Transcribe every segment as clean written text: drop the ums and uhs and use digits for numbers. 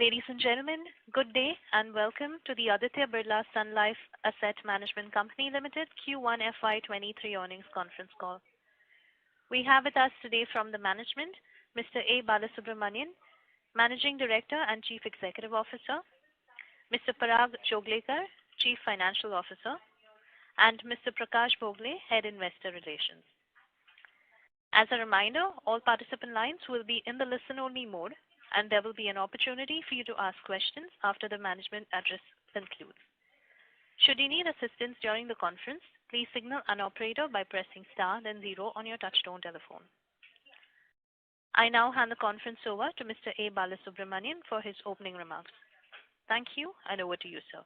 Ladies and gentlemen, good day and welcome to the Aditya Birla Sun Life Asset Management Company Limited Q1 FY-23 earnings conference call. We have with us today from the management, Mr. A. Balasubramanian, Managing Director and Chief Executive Officer, Mr. Parag Joglekar, Chief Financial Officer, and Mr. Prakash Bhogle, Head Investor Relations. As a reminder, all participant lines will be in the listen-only mode, and there will be an opportunity for you to ask questions after the management address concludes. Should you need assistance during the conference, please signal an operator by pressing star then 0 on your touchtone telephone. I now hand the conference over to Mr. A. Balasubramanian for his opening remarks. Thank you, and over to you, sir.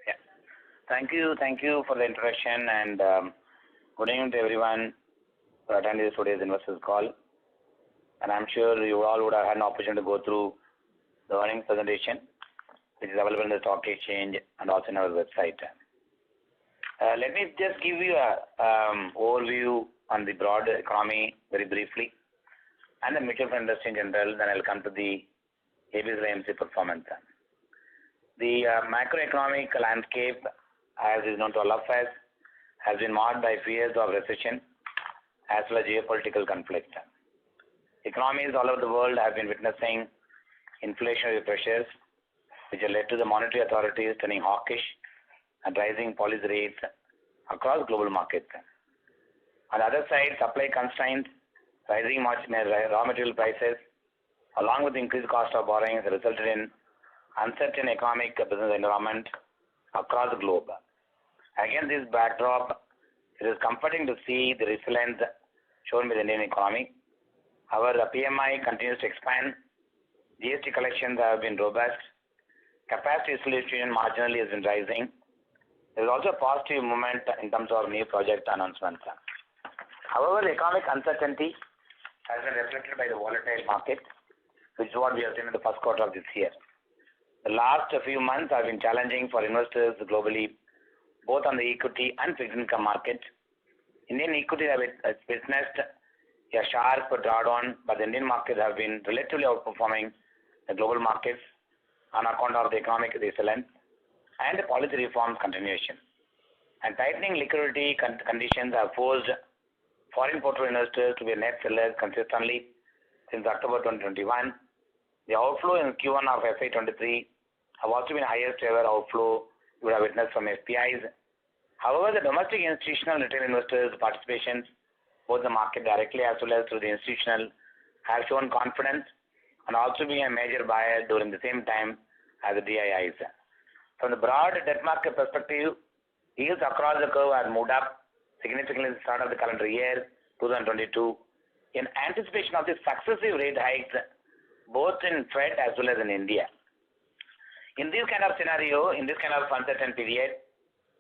Yeah. Thank you for the introduction, and good evening to everyone who attended today's investors call. And I'm sure you all would have had an opportunity to go through the earnings presentation, which is available in the stock exchange and also in our website. Let me just give you an overview on the broad economy very briefly and the mutual fund industry in general. Then I'll come to the ABSL AMC performance. The macroeconomic landscape, as is known to all of us, has been marked by fears of recession as well as geopolitical conflict. Economies all over the world have been witnessing inflationary pressures, which have led to the monetary authorities turning hawkish and rising policy rates across global markets. On the other side, supply constraints, rising raw material prices, along with increased cost of borrowing, has resulted in uncertain economic business environment across the globe. Against this backdrop, it is comforting to see the resilience shown by the Indian economy. Our PMI continues to expand. GST collections have been robust. Capacity utilization marginally has been rising. There is also a positive movement in terms of new project announcements. However, the economic uncertainty has been reflected by the volatile market, which is what we have seen in the first quarter of this year. The last few months have been challenging for investors globally, both on the equity and fixed income market. Indian equity has witnessed a sharp drawdown, but the Indian markets have been relatively outperforming the global markets on account of the economic resilience and the policy reforms continuation. And tightening liquidity conditions have forced foreign portfolio investors to be net sellers consistently since October 2021. The outflow in Q1 of FY-23 have also been the highest ever outflow we would have witnessed from FPIs. However, the domestic institutional retail investors' participations, both the market directly as well as through the institutional, have shown confidence and also being a major buyer during the same time as the DIIs. From the broad debt market perspective, yields across the curve have moved up significantly at the start of the calendar year 2022 in anticipation of the successive rate hikes both in Fed as well as in India. In this kind of scenario, in this kind of uncertain period,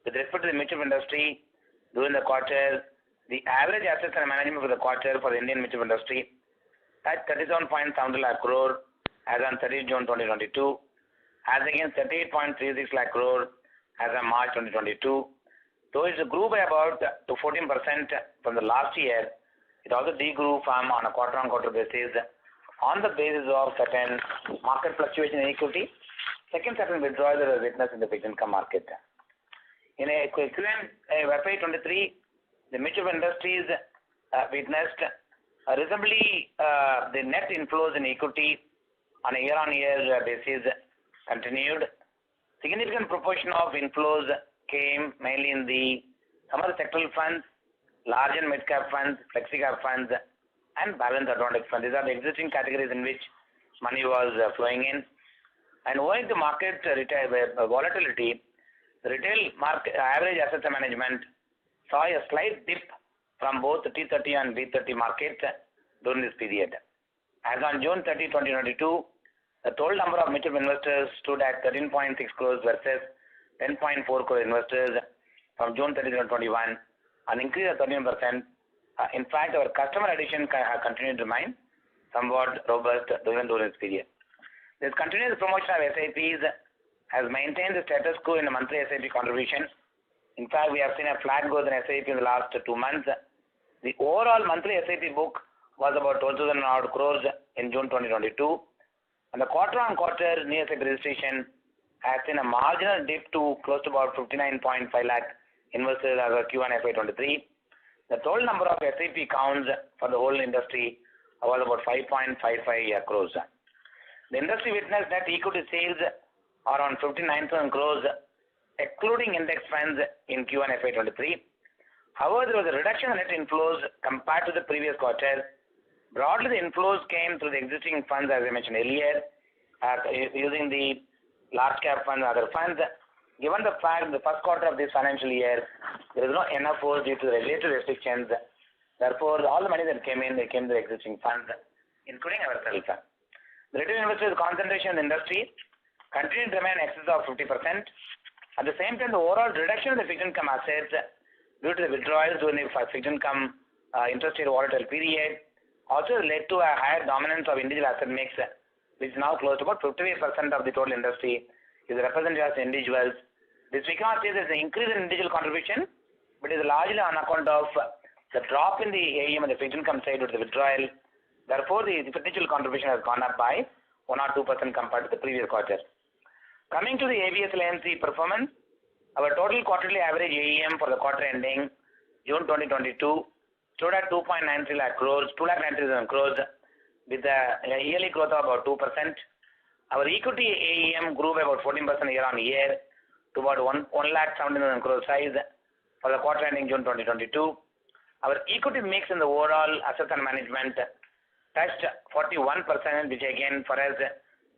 with respect to the mutual industry during the quarter, the average assets under management for the quarter for the Indian mutual industry at 37.7 lakh crore as on 30 June 2022, as against 38.36 lakh crore as on March 2022. Though it grew by about to 14% from the last year, it also degrew from on a quarter-on-quarter basis on the basis of certain market fluctuation in equity. Second, certain withdrawals that are witnessed in the fixed income market. In a equivalent FY-23, the mutual industries witnessed reasonably the net inflows in equity on a year-on-year basis continued. Significant proportion of inflows came mainly in some of the sectoral funds, large and mid-cap funds, flexi-cap funds, and balanced advantage funds. These are the existing categories in which money was flowing in. And owing to market volatility, the retail market average assets under management saw a slight dip from both the T30 and B30 markets during this period. As on June 30, 2022, the total number of mutual investors stood at 13.6 crores versus 10.4 crore investors from June 30, 2021, an increase of 13%. In fact, our customer addition continued to remain somewhat robust during this period. This continuous promotion of SIPs has maintained the status quo in the monthly SIP contribution. In fact, we have seen a flat growth in SIP in the last 2 months. The overall monthly SIP book was about 12,000 crores in June 2022, And the quarter-on-quarter new SIP registration has seen a marginal dip to close to about 59.5 lakh investors as of Q1 FY23. The total number of SIP counts for the whole industry was about 5.55 crores. The industry witnessed net equity sales around 59,000 crores, excluding index funds in Q1 FY23. However, there was a reduction in net inflows compared to the previous quarter. Broadly, the inflows came through the existing funds, as I mentioned earlier, using the large cap funds and other funds. Given the fact the first quarter of this financial year, there is no NFOs due to the regulatory restrictions. Therefore, all the money that came in, they came to the existing funds, including ourselves. The retail investors concentration in the industry continued to remain in excess of 50%. At the same time, the overall reduction in the fixed income assets due to the withdrawals during the fixed income interest rate volatile period also led to a higher dominance of individual asset mix, which is now close to about 58% of the total industry is represented as individuals. This we cannot say there is an increase in individual contribution, but it is largely on account of the drop in the AUM and the fixed income side due to the withdrawal. Therefore, the individual contribution has gone up by 1 or 2% compared to the previous quarter. Coming to the ABSL AMC performance, our total quarterly average AUM for the quarter ending June 2022 stood at 2.93 lakh crores, 2,97,000 crores, with a yearly growth of about 2%. Our equity AUM grew by about 14% year on year to about 1,70,000 crore size for the quarter ending June 2022. Our equity mix in the overall asset and management touched 41%, which again for us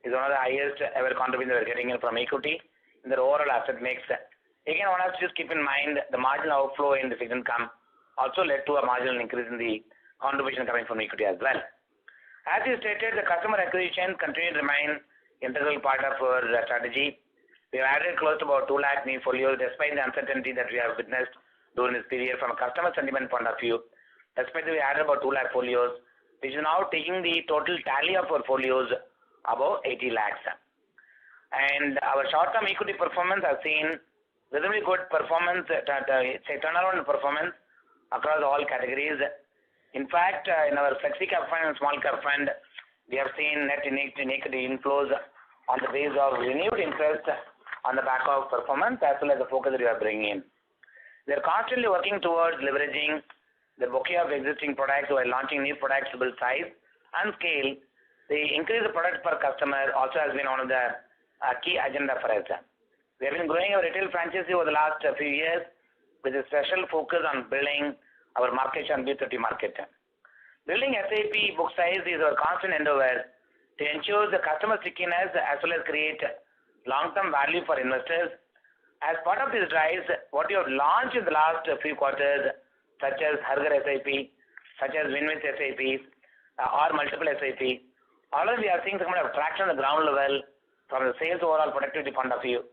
is one of the highest ever contributions we are getting in from equity in the overall asset mix. Again, one has to just keep in mind the marginal outflow in the fixed income also led to a marginal increase in the contribution coming from equity as well. As you stated, the customer acquisition continued to remain integral part of our strategy. We have added close to about 2 lakh new folios despite the uncertainty that we have witnessed during this period from a customer sentiment point of view. Despite that, we added about 2 lakh folios, which is now taking the total tally of our folios above 80 lakhs. And our short-term equity performance has seen reasonably good performance, turnaround performance across all categories. In fact, in our flexi cap fund and small cap fund, we have seen net equity inflows on the basis of renewed interest on the back of performance as well as the focus that we are bringing in. We are constantly working towards leveraging the bouquet of existing products while launching new products to build size and scale. The increase of product per customer also has been one of the key agenda for us. We have been growing our retail franchise over the last few years with a special focus on building our market share and B30 market. Building SIP book size is our constant endeavor to ensure the customer stickiness as well as create long-term value for investors. As part of these drives, what we have launched in the last few quarters, such as Hargar SIP, such as Win-Win SIPs, or multiple SIP, all of them we are seeing some kind of traction on the ground level from the sales overall productivity point of view,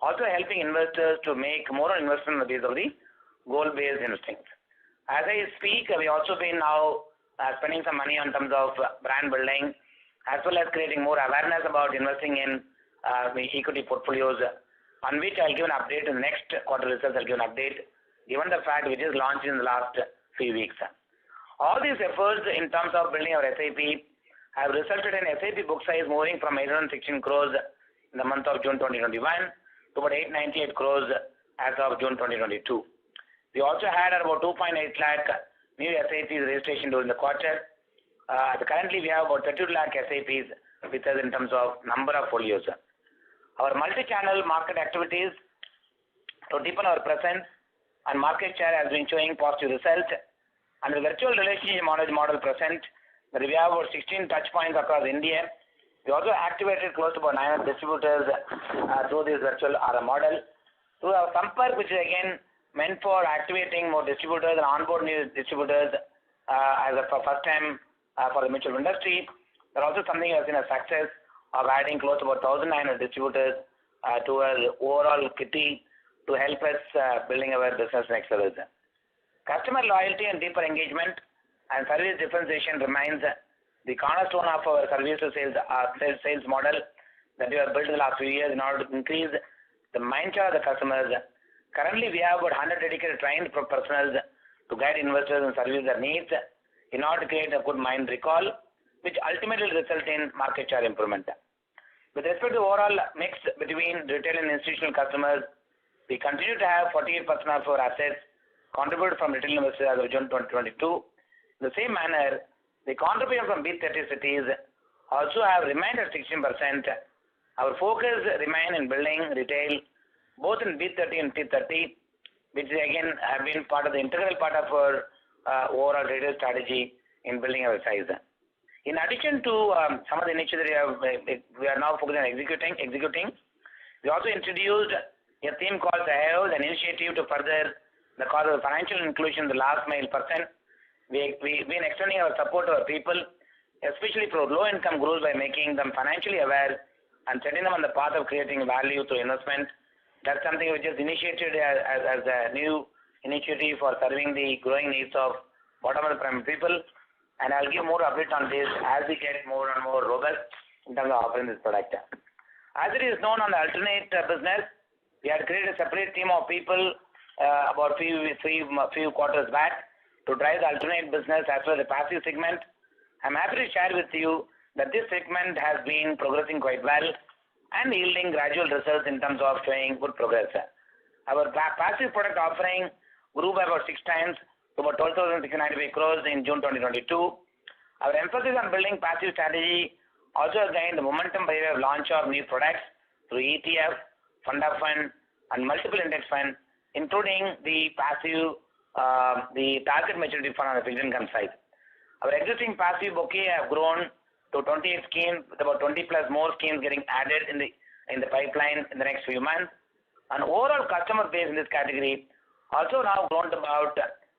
also helping investors to make more investment on the basis of the goal-based investing. As I speak, we also been now spending some money on terms of brand building, as well as creating more awareness about investing in the equity portfolios, on which I'll give an update in the next quarter results. I'll give an update given the fact which is launched in the last few weeks. All these efforts in terms of building our SIP have resulted in SIP book size moving from 816 crores in the month of June 2021 to about 898 crores as of June 2022. We also had about 2.8 lakh new SIPs registration during the quarter. Currently, we have about 32 lakh SIPs with us in terms of number of folios. Our multi-channel market activities to deepen our presence and market share has been showing positive results. And the virtual relationship model present, that we have about 16 touch points across India. We also activated close to about 900 distributors through this virtual RM model. Through our Sampark, which is again meant for activating more distributors and onboard new distributors as a first time for the mutual industry. There also something we have seen a success of adding close to about 1,900 distributors to our overall kitty to help us building our business next level. Customer loyalty and deeper engagement and service differentiation remains the cornerstone of our service to sales model that we have built in the last few years in order to increase the mind share of the customers. Currently, we have about 100 dedicated trained professionals to guide investors and service their needs in order to create a good mind recall, which ultimately result in market share improvement. With respect to overall mix between retail and institutional customers, we continue to have 48% of our assets contributed from retail investors as of June 2022. In the same manner, the contribution from B30 cities also have remained at 16%. Our focus remain in building retail both in B30 and T30, which again have been part of the integral part of our overall retail strategy in building our size. In addition to some of the initiatives we are now focusing on executing, we also introduced a theme called Sahayog, an initiative to further the cause of financial inclusion, the last mile person. We've been extending our support to our people, especially for low-income groups, by making them financially aware and setting them on the path of creating value through investment. That's something which is initiated as a new initiative for serving the growing needs of bottom of the pyramid people. And I'll give more update on this as we get more and more robust in terms of offering this product. As it is known on the alternate business, we had created a separate team of people about few quarters back to drive the alternate business as well as the passive segment. I'm happy to share with you that this segment has been progressing quite well and yielding gradual results in terms of showing good progress. Our passive product offering grew by about 6 times to about 12,695 crores in June 2022. Our emphasis on building passive strategy also gained momentum by way of launch of new products through ETF, fund of fund, and multiple index fund, including the passive, the target maturity fund on the fixed income side. Our existing passive bouquet have grown to 28 schemes, with about 20 plus more schemes getting added in the pipeline in the next few months. And overall customer base in this category also now grown to about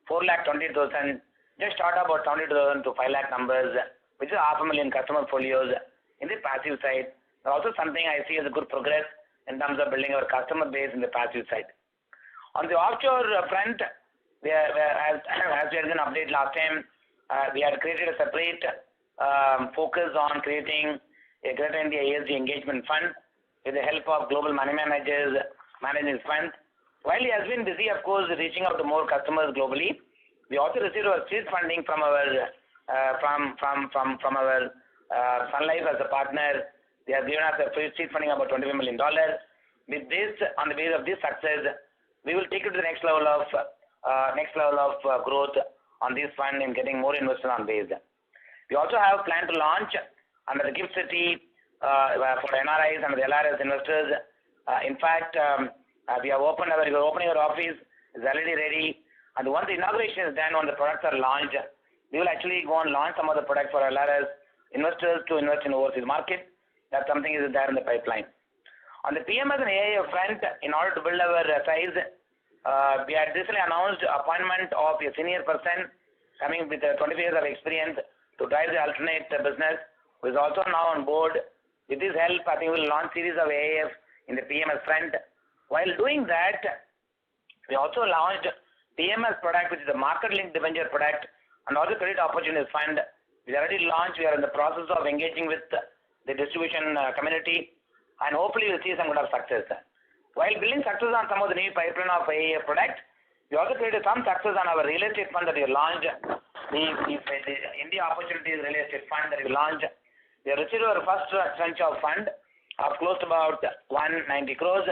4,20,000, just start about 72,000 to 5 lakh numbers, which is 500,000 customer folios in the passive side. Also something I see as a good progress in terms of building our customer base in the passive side. On the offshore front, as we had an update last time, we had created a separate focus on creating a Greater India ESG engagement fund with the help of global money managers managing this fund. While he has been busy, of course, reaching out to more customers globally, we also received our seed funding from our Sun Life as a partner. They have given us a free seed funding of about $25 million. With this, on the basis of this success, we will take it to the next level of growth on this fund and getting more investors on base. We also have planned to launch under the Gift City for NRIs and the LRS investors. In fact, we are opening our office, is already ready, and once the inauguration is done, when the products are launched, we will actually go and launch some of the products for LRS investors to invest in overseas market. That's something is there in the pipeline. On the PMS and AIF front, in order to build our size, we had recently announced appointment of a senior person coming with 25 years of experience to drive the alternate business, who is also now on board. With his help, I think we will launch series of AIF in the PMS front. While doing that, we also launched PMS product, which is a market-linked debenture product, and also credit opportunities fund. We already launched. We are in the process of engaging with the distribution community, and hopefully we'll see some good of success. While building success on some of the new pipeline of AIF product, we also created some success on our real estate fund that we launched, the India Opportunities Real Estate Fund that we launched. We have received our first tranche of fund of close to about 190 crores.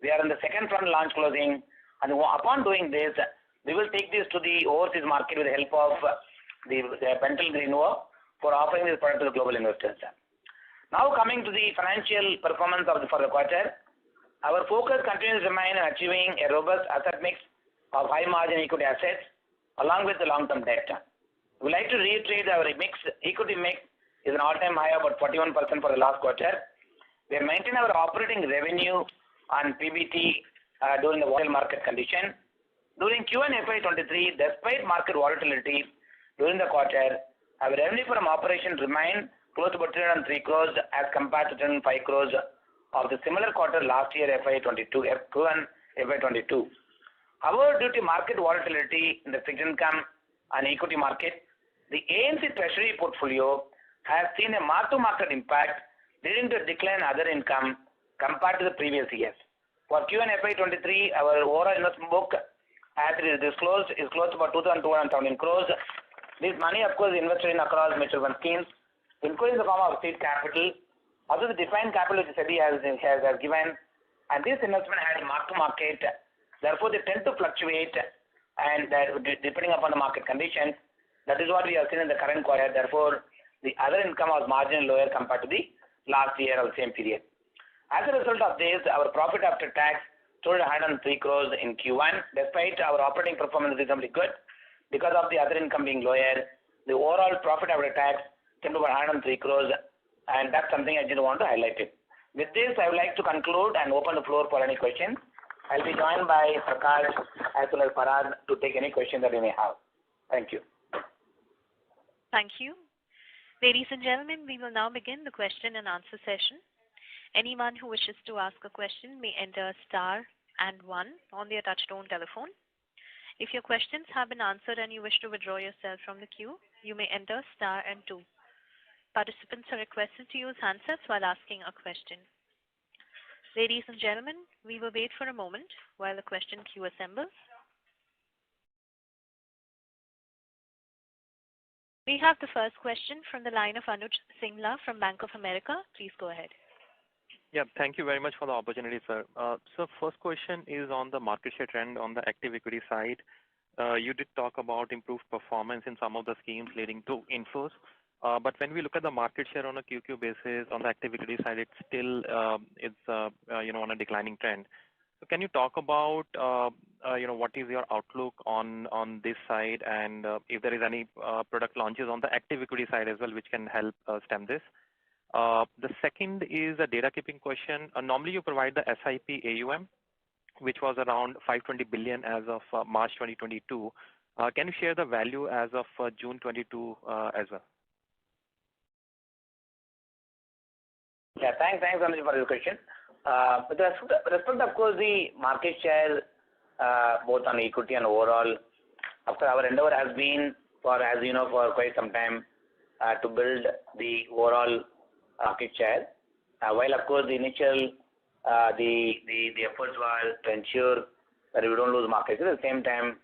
We are in the second fund launch closing, and upon doing this, we will take this to the overseas market with the help of the Pentel Greenwo for offering this product to the global investors. Now coming to the financial performance for the quarter, our focus continues to remain on achieving a robust asset mix of high margin equity assets along with the long-term debt. We would like to reiterate our equity mix is an all-time high of about 41% for the last quarter. We have maintained our operating revenue and PBT during the volatile market condition. During Q1 FY-23, despite market volatility during the quarter, our revenue from operations remained close to about 303 crores as compared to 305 crores of the similar quarter last year, Q1 FY-22. However, due to market volatility in the fixed income and equity market, the AMC Treasury portfolio has seen a mark-to-market impact, leading to a decline in other income compared to the previous years. For Q1 FY23, our overall investment book, as it is disclosed, is close to about 2,217 crores. This money, of course, is invested in across mutual fund schemes, including the form of seed capital, Also, the defined capital which SEBI has given, and this investment had mark to market, therefore they tend to fluctuate, and depending upon the market conditions. That is what we have seen in the current quarter. Therefore, the other income was marginally lower compared to the last year or the same period. As a result of this, our profit after tax stood at 103 crores in Q1, despite our operating performance reasonably good. Because of the other income being lower, the overall profit after tax came to 103 crores, and that's something I did want to highlight it. With this, I would like to conclude and open the floor for any questions. I'll be joined by Prakash as well as Parag to take any questions that you may have. Thank you. Thank you. Ladies and gentlemen, we will now begin the question and answer session. Anyone who wishes to ask a question may enter star and 1 on their touchtone telephone. If your questions have been answered and you wish to withdraw yourself from the queue, you may enter star and 2. Participants are requested to use handsets while asking a question. Ladies and gentlemen, we will wait for a moment while the question queue assembles. We have the first question from the line of Anuj Singla from Bank of America. Please go ahead. Yeah, thank you very much for the opportunity, sir. So first question is on the market share trend on the active equity side. You did talk about improved performance in some of the schemes leading to inflows. But when we look at the market share on a QQ basis on the active equity side, it's still on a declining trend. So can you talk about what is your outlook on this side, and if there is any product launches on the active equity side as well which can help stem this? The second is a data keeping question. Normally you provide the SIP AUM, which was around 520 billion as of March 2022. Can you share the value as of June 22 as well? Yeah, thanks Anuj for your question. With respect, of course, the market share both on equity and overall, of course, our endeavor has been for quite some time to build the overall market share. While of course the initial the efforts were to ensure that we don't lose market share, at the same time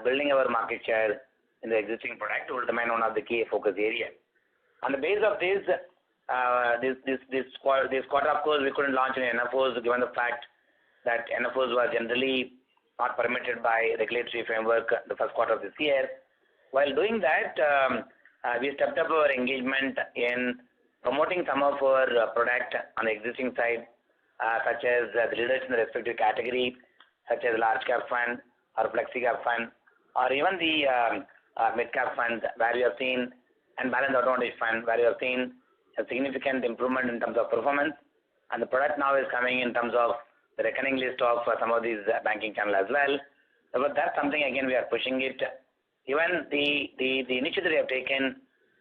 building our market share in the existing product will remain one of the key focus areas. On the basis of this, this quarter, of course, we couldn't launch any NFOs given the fact that NFOs were generally not permitted by regulatory framework the first quarter of this year. While doing that, we stepped up our engagement in promoting some of our product on the existing side, such as the leaders in the respective category, such as large cap fund or flexi cap fund, or even the mid cap fund, where we have seen, and balanced advantage fund, where we have seen a significant improvement in terms of performance, and the product now is coming in terms of the reckoning list of some of these banking channel as well. So that's something again we are pushing it. Even the initiative we have taken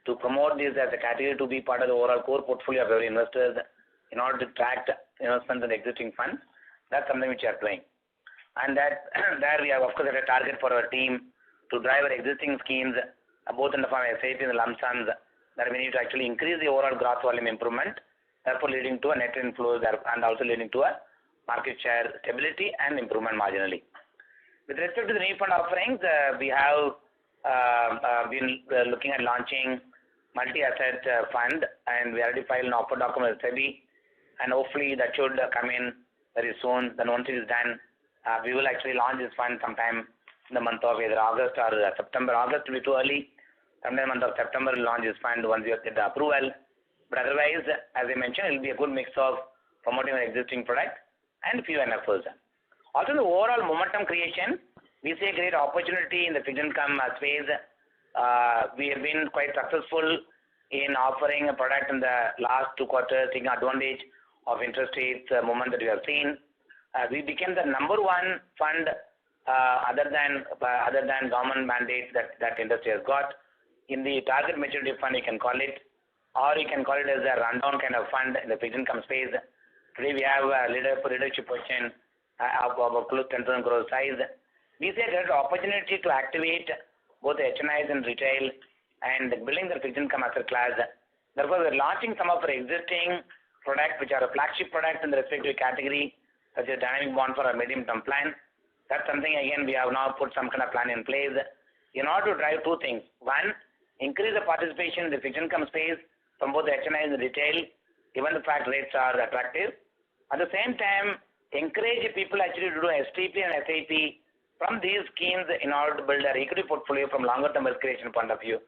to promote this as a category to be part of the overall core portfolio of every investor in order to track investments in the existing funds, that's something which we are doing. And that there we have of course a target for our team to drive our existing schemes both in the form of SIP and the lump sums, that we need to actually increase the overall gross volume improvement, therefore leading to a net inflows and also leading to a market share stability and improvement marginally. With respect to the new fund offerings, we have been looking at launching multi-asset fund, and we already filed an offer document with SEBI, and hopefully that should come in very soon. Then once it is done, we will actually launch this fund sometime in the month of either August or September. August will be too early. Sometime in the month of September we'll launch this fund once we get the approval. But otherwise, as I mentioned, it will be a good mix of promoting our existing product and few NFOs. Also, in the overall momentum creation, we see a great opportunity in the fixed income space. We have been quite successful in offering a product in the last 2 quarters, taking advantage of interest rates movement that we have seen. We became the #1 fund other than government mandates that industry has got. In the target maturity fund, you can call it, or you can call it as a rundown kind of fund in the fixed income space. Today we have a leadership position of close to 10,000 crore size. We see a great opportunity to activate both the HNIs and retail and building the fixed income asset class. Therefore, we are launching some of our existing products which are a flagship product in the respective category, such as dynamic bond for a medium-term plan. That's something again we have now put some kind of plan in place in order to drive 2 things. One, increase the participation in the fixed income space from both the HNI and the retail, given the fact rates are attractive. At the same time, encourage people actually to do STP and SIP from these schemes in order to build their equity portfolio from longer term wealth creation point of view.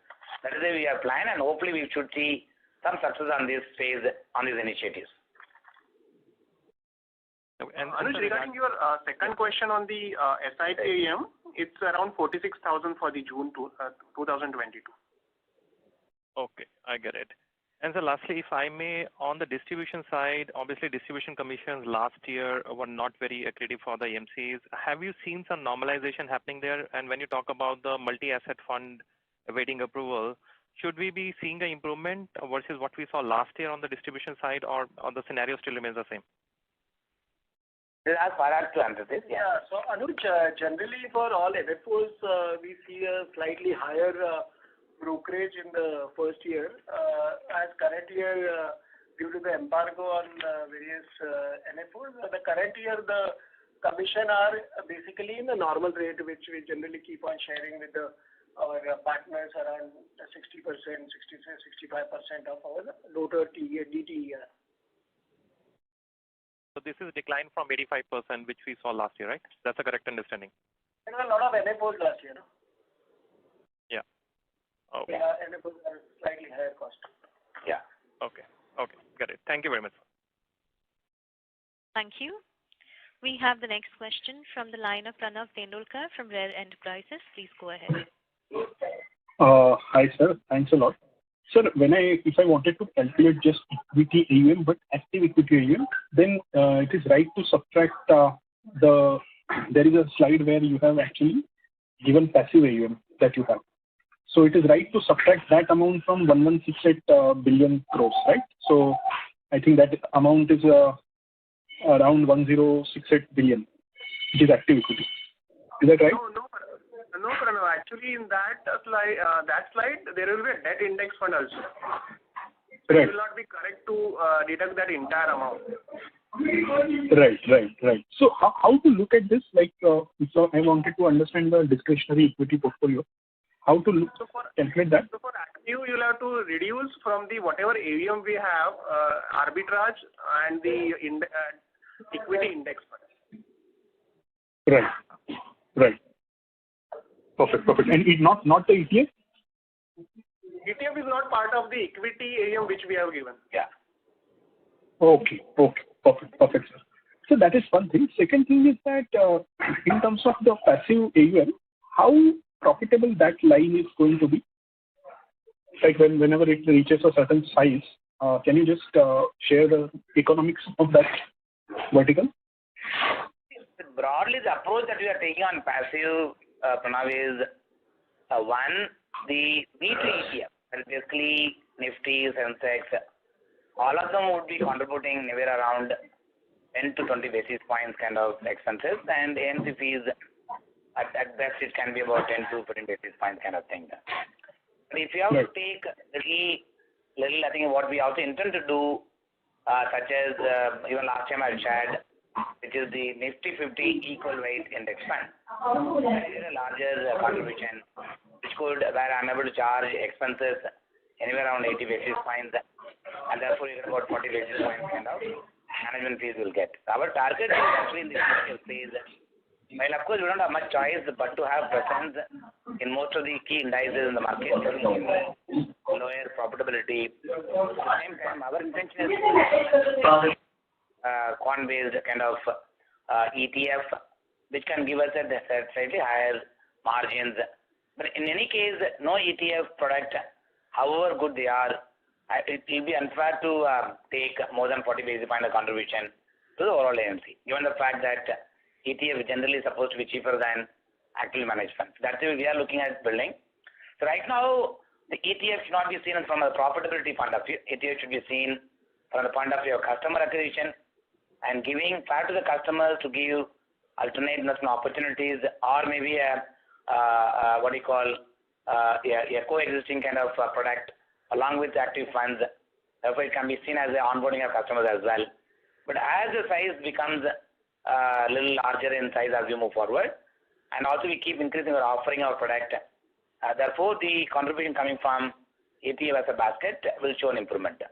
That is the way we have planned, and hopefully we should see some success on this phase, on these initiatives. And Anuj, regarding your second question on the SIP AUM, it's around 46,000 for the June 2022. Okay, I get it. And so lastly, if I may, on the distribution side, obviously distribution commissions last year were not very accretive for the AMCs. Have you seen some normalization happening there? And when you talk about the multi-asset fund awaiting approval, should we be seeing an improvement versus what we saw last year on the distribution side, or the scenario still remains the same? As far as to answer this, yeah. So Anuj, generally for all NFOs, we see a slightly higher brokerage in the first year. As current year, due to the embargo on various NFOs, the current year the commission are basically in the normal rate, which we generally keep on sharing with our partners around 60%, 65% of our total DTE. So this is a decline from 85%, which we saw last year, right? That's a correct understanding. There were a lot of NFOs last year, no? Yeah. Okay. Yeah, NFOs are slightly higher cost. Yeah. Okay. Okay. Got it. Thank you very much. Thank you. We have the next question from the line of Pranav Tendulkar from Rare Enterprises. Please go ahead. Hi, sir. Thanks a lot. Sir, if I wanted to calculate just equity AUM, but active equity AUM, then it is right to subtract there is a slide where you have actually given passive AUM that you have. So it is right to subtract that amount from 1168 billion crores, right? So I think that amount is around 1068 billion. It is active equity. Is that right? No, Pranav. Actually, in that slide, there will be a debt index fund also. So right. It will not be correct to deduct that entire amount. Right. So how to look at this? Like, so I wanted to understand the discretionary equity portfolio. How to calculate that? So for active, you'll have to reduce from the whatever AUM we have, arbitrage and the equity index fund. Right. Perfect. And it not the ETF? ETF is not part of the equity AUM which we have given. Yeah. Okay. Perfect, sir. So that is one thing. Second thing is that in terms of the passive AUM, how profitable that line is going to be? Like whenever it reaches a certain size, can you just share the economics of that vertical? Broadly, the approach that we are taking on passive, Pranav, is one, the B2 ETF, that is basically Nifty, Sensex, all of them would be contributing anywhere around 10 to 20 basis points kind of expenses, and ANC fees, at best, it can be about 10 to 15 basis points kind of thing. But if you have to take little, I think what we also intend to do, such as even last time I shared, which is the Nifty 50 equal weight index fund. That is a larger contribution, which could, where I'm able to charge expenses anywhere around 80 basis points, and therefore you get about 40 basis points kind of management fees will get. Our target is actually in the initial phase. Well, of course, we don't have much choice but to have presence in most of the key indices in the market, lower profitability. At the same time, our intention is quant-based kind of ETF, which can give us a slightly higher margins. But in any case, no ETF product, however good they are, it will be unfair to take more than 40 basis point of contribution to the overall AMC, given the fact that ETF is generally supposed to be cheaper than actively managed funds. That's why we are looking at building. So right now, the ETF should not be seen from a profitability point of view. ETF should be seen from the point of view of customer acquisition and giving fair to the customers to give alternate investment opportunities, or maybe a coexisting kind of product along with active funds. Therefore, it can be seen as an onboarding of customers as well. But as the size becomes a little larger in size as we move forward, and also we keep increasing our offering of product, therefore the contribution coming from ETF as a basket will show an improvement.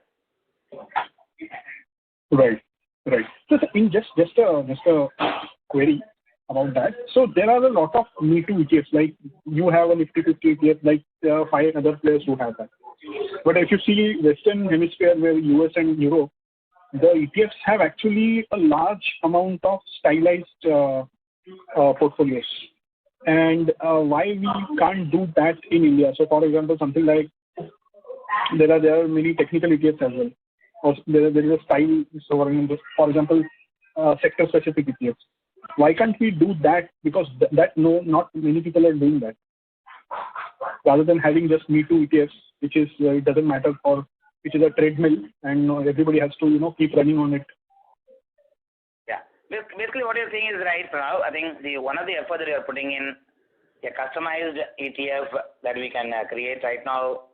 Right. Right. So in just a query about that. So there are a lot of Me Too ETFs. Like you have a Nifty 50 ETF. Like there are 5 other players who have that. But if you see Western Hemisphere, where US and Europe, the ETFs have actually a large amount of stylized portfolios. And why we can't do that in India? So, for example, something like there are many technical ETFs as well. Or there is a style. So, for example, sector-specific ETFs. Why can't we do that? Because not many people are doing that. Rather than having just Me Too ETFs, which is it doesn't matter for which is a treadmill, and everybody has to keep running on it. Yeah, basically what you're saying is right, Pranav. I think one of the effort that we are putting in a customized ETF that we can create right now,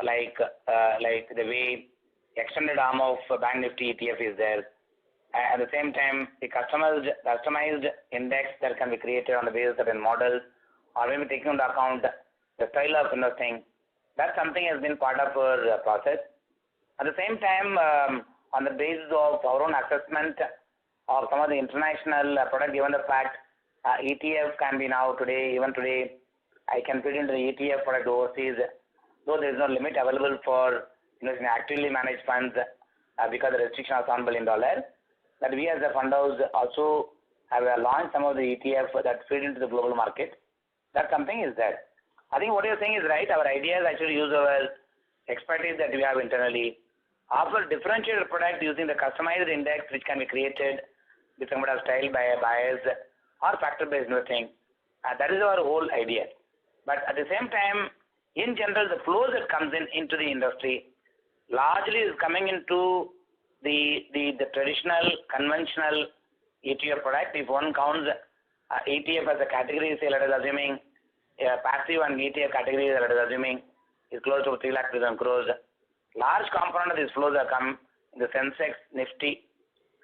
like the way extended arm of Bank Nifty ETF is there. At the same time, the customized index that can be created on the basis of a model, or maybe taking into account the style of investing. That's something has been part of our process. At the same time, on the basis of our own assessment of some of the international product, given the fact ETF can be now even today, I can put into the ETF product overseas, though there is no limit available for investing actively managed funds because the restriction of $1 billion. That we as a fund house also have launched some of the ETF that feed into the global market. That something is there. I think what you're saying is right. Our idea is actually use our expertise that we have internally, offer differentiated product using the customized index which can be created with some of style by bias or factor-based investing. That is our whole idea. But at the same time, in general, the flows that comes into the industry largely is coming into the traditional conventional ETF product. If one counts ETF as a category, say let us assuming passive and ETF category, let us assuming is close to 3,00,000 crores. Large component of these flows have come in the Sensex, Nifty,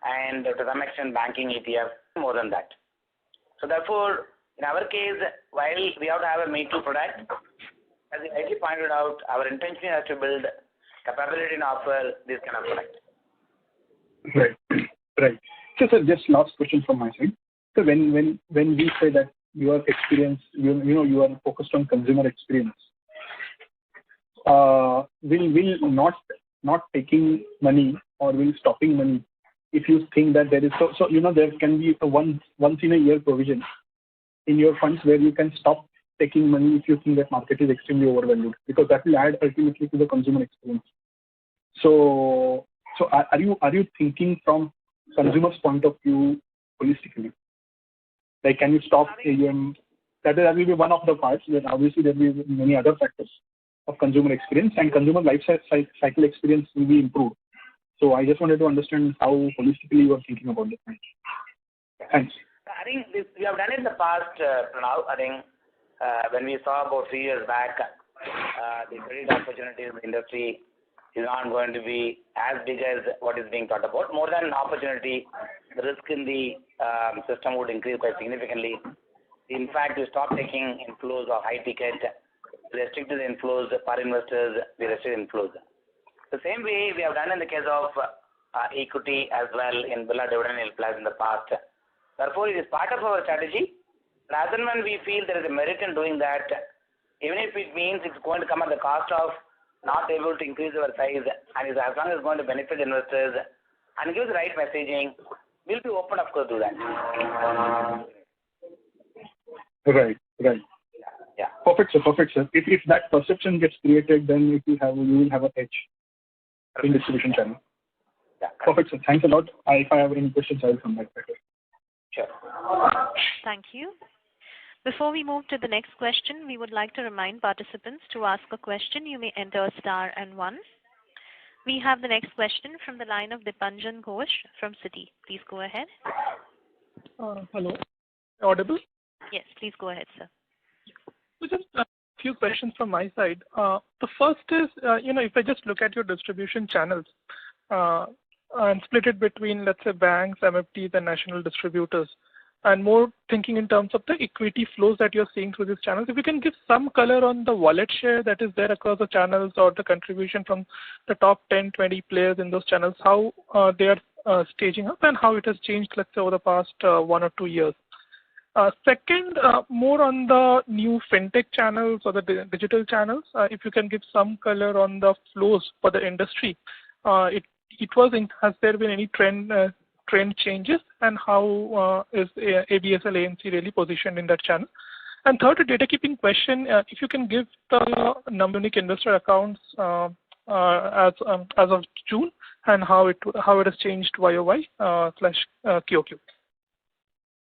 and to some extent banking ETF, more than that. So therefore, in our case, while we have to have a Me Too product, as I rightly pointed out, our intention is to build capability and offer this kind of product. Right. So, sir, just last question from my side. So when we say that your experience, you are focused on consumer experience, will not taking money or will stopping money if you think that there is there can be a once in a year provision in your funds where you can stop taking money if you think that market is extremely overvalued, because that will add ultimately to the consumer experience. So are you thinking from consumer's point of view holistically? Like, can you stop AUM? That will be one of the parts. Then obviously there will be many other factors of consumer experience, and consumer life cycle experience will be improved. So I just wanted to understand how holistically you are thinking about this. Thanks. I think we have done it in the past, Pranav. I think when we saw about 3 years back, the credit opportunity in the industry is not going to be as big as what is being thought about. More than an opportunity, the risk in the system would increase quite significantly. In fact, we stopped taking inflows of high ticket, restricted inflows for investors, we restrict inflows. The same way we have done in the case of equity as well in Birla Dividend Plus in the past. Therefore, it is part of our strategy. Rather than when we feel there is a merit in doing that, even if it means it's going to come at the cost of not able to increase our size, and as long as it's going to benefit investors and give the right messaging, we'll be open, of course, to that. Right. Yeah. Perfect, sir. If that perception gets created, then you will have an edge in distribution channel. Yeah. Perfect, sir. Thanks a lot. If I have any questions, I will come back later. Sure. Thank you. Before we move to the next question, we would like to remind participants to ask a question. You may enter star and 1. We have the next question from the line of Dipanjan Ghosh from Citi. Please go ahead. Hello. Audible? Yes, please go ahead, sir. So just a few questions from my side. The first is, if I just look at your distribution channels and split it between, let's say, banks, MFTs, and national distributors, and more thinking in terms of the equity flows that you're seeing through these channels. If you can give some color on the wallet share that is there across the channels or the contribution from the top 10, 20 players in those channels, how they are staging up and how it has changed, let's say, over the past 1 or 2 years. Second, more on the new fintech channels or the digital channels, if you can give some color on the flows for the industry. Has there been any trend changes, and how is ABSL AMC really positioned in that channel? And third, a data keeping question, if you can give the number of unique investor accounts as of June and how it has changed YOY/QOQ.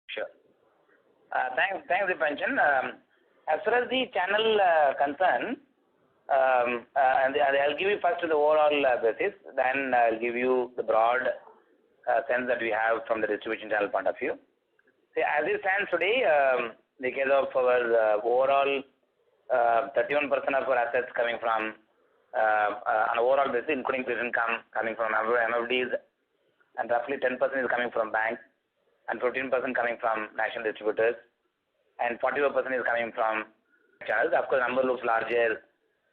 Sure. Thanks, Dipanjan. As far as the channel concerned, and I'll give you first the overall basis, then I'll give you the broad sense that we have from the distribution channel point of view. See, as it stands today, the case of our overall 31% of our assets coming from on overall basis, including fixed income, coming from MFDs, and roughly 10% is coming from banks, and 15% coming from national distributors, and 44% is coming from channels. Of course, number looks larger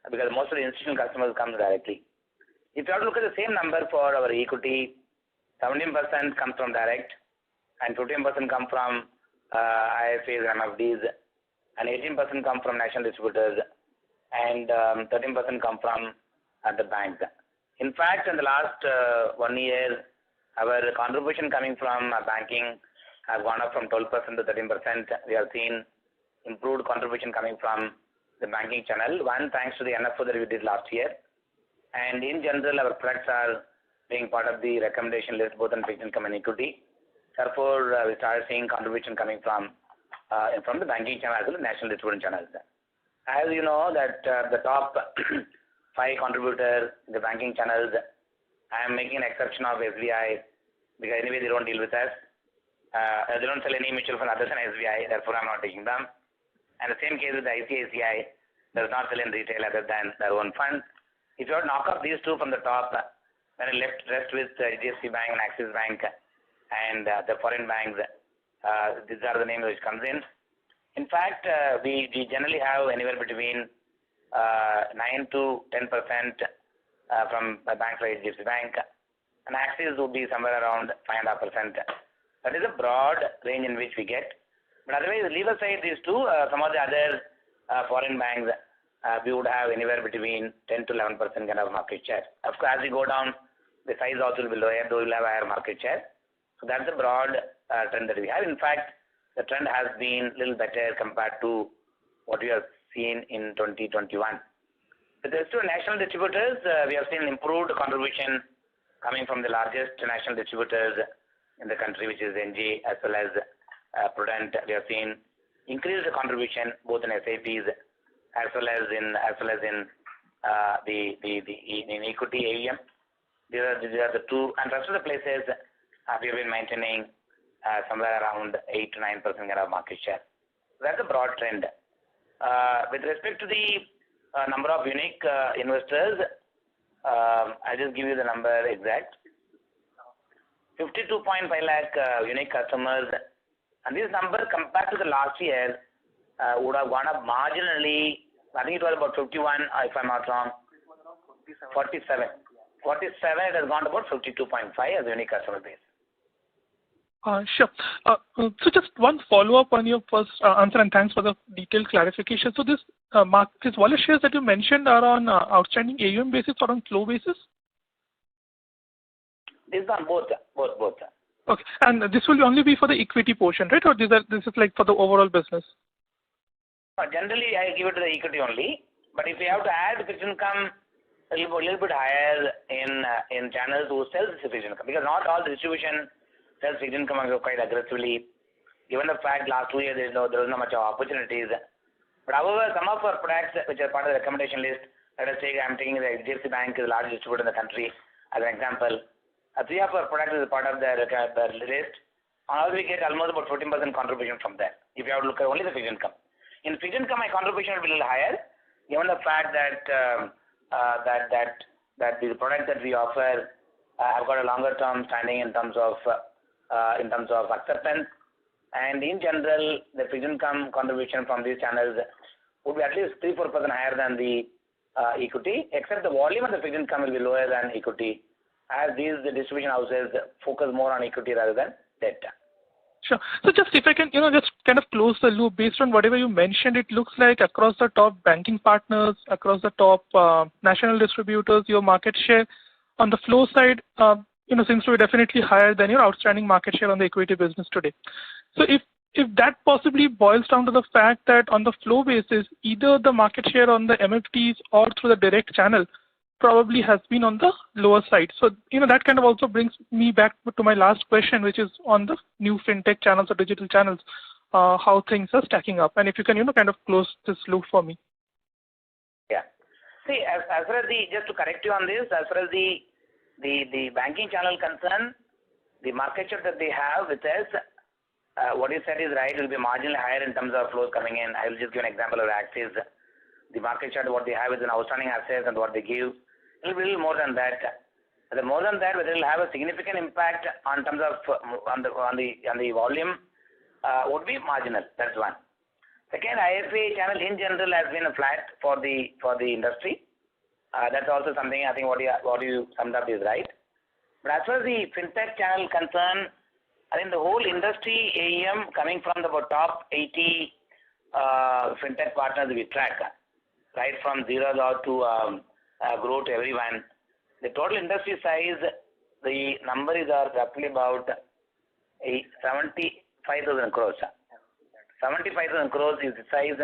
because most of the institutional customers come directly. If you have to look at the same number for our equity, 17% comes from direct, and 15% come from IFAs and MFDs, and 18% come from national distributors, and 13% come from the banks. In fact, in the last 1 year, our contribution coming from banking has gone up from 12% to 13%. We have seen improved contribution coming from the banking channel. One, thanks to the NFO that we did last year. And in general, our products are being part of the recommendation list, both on fixed income and equity. Therefore, we started seeing contribution coming from the banking channel as well as national distribution channels. As you know, that the top 5 contributors, the banking channels, I am making an exception of SBI because anyway they don't deal with us. They don't sell any mutual fund other than SBI, therefore I'm not taking them. And the same case with the ICICI, does not sell in retail other than their own fund. If you were to knock off these two from the top, then it rest with HDFC Bank and Axis Bank and the foreign banks. These are the names which comes in. In fact, we generally have anywhere between 9 to 10% from banks like HDFC Bank, and Axis would be somewhere around 5.5%. That is a broad range in which we get. But otherwise, leave aside these two, some of the other foreign banks, we would have anywhere between 10 to 11% kind of market share. Of course, as we go down, the size also will be lower, though we will have a higher market share. So that's the broad trend that we have. In fact, the trend has been a little better compared to what we have seen in 2021. With respect to national distributors, we have seen improved contribution coming from the largest national distributors in the country, which is NJ as well as Prudent. We have seen increased contribution both in SIPs as well as in in equity AUM. These are the two, and rest of the places we have been maintaining somewhere around 8 to 9% kind of market share. So that's a broad trend. With respect to the number of unique investors, I'll just give you the number exact. 52.5 lakh unique customers, and this number compared to the last year would have gone up marginally. I think it was about 51, if I'm not wrong. 47. 47, it has gone to about 52.5 as a unique customer base. Sure. So just one follow-up on your first answer, and thanks for the detailed clarification. So this wallet shares that you mentioned are on outstanding AUM basis or on flow basis? This is on both. Okay. And this will only be for the equity portion, right? Or this is like for the overall business? Generally, I give it to the equity only. But if you have to add fixed income, a little bit higher in channels who sell fixed income, because not all distribution sells fixed income quite aggressively. Given the fact last 2 years there was not much of opportunities. But however, some of our products which are part of the recommendation list, let us say I'm taking the HDFC Bank is the largest distributor in the country as an example. 3 of our products is a part of the list. And we get almost about 14% contribution from there. If you have to look at only the fixed income. In fixed income, my contribution will be a little higher, given the fact that the products that we offer have got a longer term standing in terms of acceptance, and in general, the fixed income contribution from these channels would be at least 3-4% higher than the equity, except the volume of the fixed income will be lower than equity, as the distribution houses focus more on equity rather than debt. Sure. So just if I can, just kind of close the loop based on whatever you mentioned, it looks like across the top banking partners, across the top national distributors, your market share on the flow side, seems to be definitely higher than your outstanding market share on the equity business today. So if that possibly boils down to the fact that on the flow basis, either the market share on the MFTs or through the direct channel probably has been on the lower side. So, that kind of also brings me back to my last question, which is on the new fintech channels or digital channels, how things are stacking up. And if you can, kind of close this loop for me. Yeah. See, as far as just to correct you on this, as far as the banking channel concerned, the market share that they have with us, what you said is right, will be marginally higher in terms of flows coming in. I will just give an example of Axis. The market share, what they have is an outstanding assets and what they give, it will be a little more than that. The more than that, whether it will have a significant impact on terms of on the volume would be marginal. That's one. Second, IFA channel in general has been a flat for the industry. That's also something I think what you summed up is right. But as far as the fintech channel concerned, I think the whole industry AUM coming from the top 80 fintech partners we track, right from zero to grow to everyone. The total industry size, the number is roughly about 75,000 crores. 75,000 crores is the size,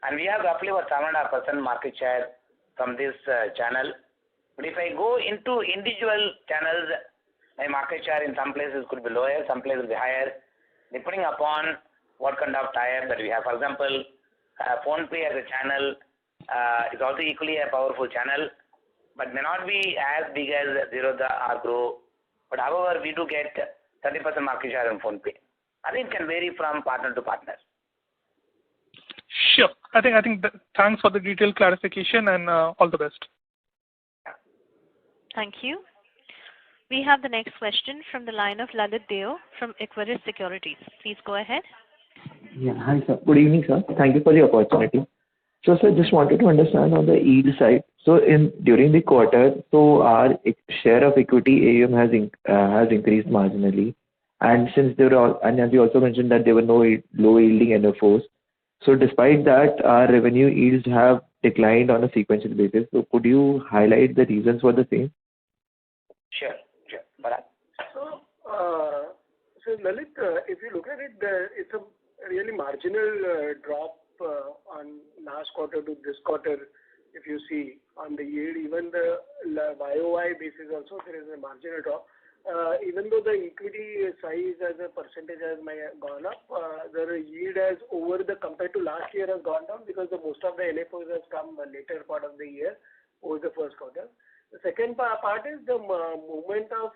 and we have roughly about 7.5% market share from this channel. But if I go into individual channels, my market share in some places could be lower, some places will be higher, depending upon what kind of tie-up that we have. For example, PhonePe as a channel is also equally a powerful channel, but may not be as big as Zerodha or Grow. But however, we do get 30% market share in PhonePe. I think it can vary from partner to partner. Sure. I think thanks for the detailed clarification and all the best. Thank you. We have the next question from the line of Lalit Deo from Equirus Securities. Please go ahead. Yeah, hi sir. Good evening, sir. Thank you for the opportunity. So, sir, just wanted to understand on the yield side. So, during the quarter, our share of equity AUM has increased marginally, and since and as you also mentioned that there were no low yielding NFOs. So, despite that, our revenue yields have declined on a sequential basis. So, could you highlight the reasons for the same? Sure. Bharat. So Lalit, if you look at it, it's a really marginal drop on last quarter to this quarter. If you see on the yield, even the YOY basis also there is a marginal drop. Even though the equity size as a percentage has gone up, the yield has compared to last year has gone down because most of the NFOs has come later part of the year over the first quarter. The second part is the movement of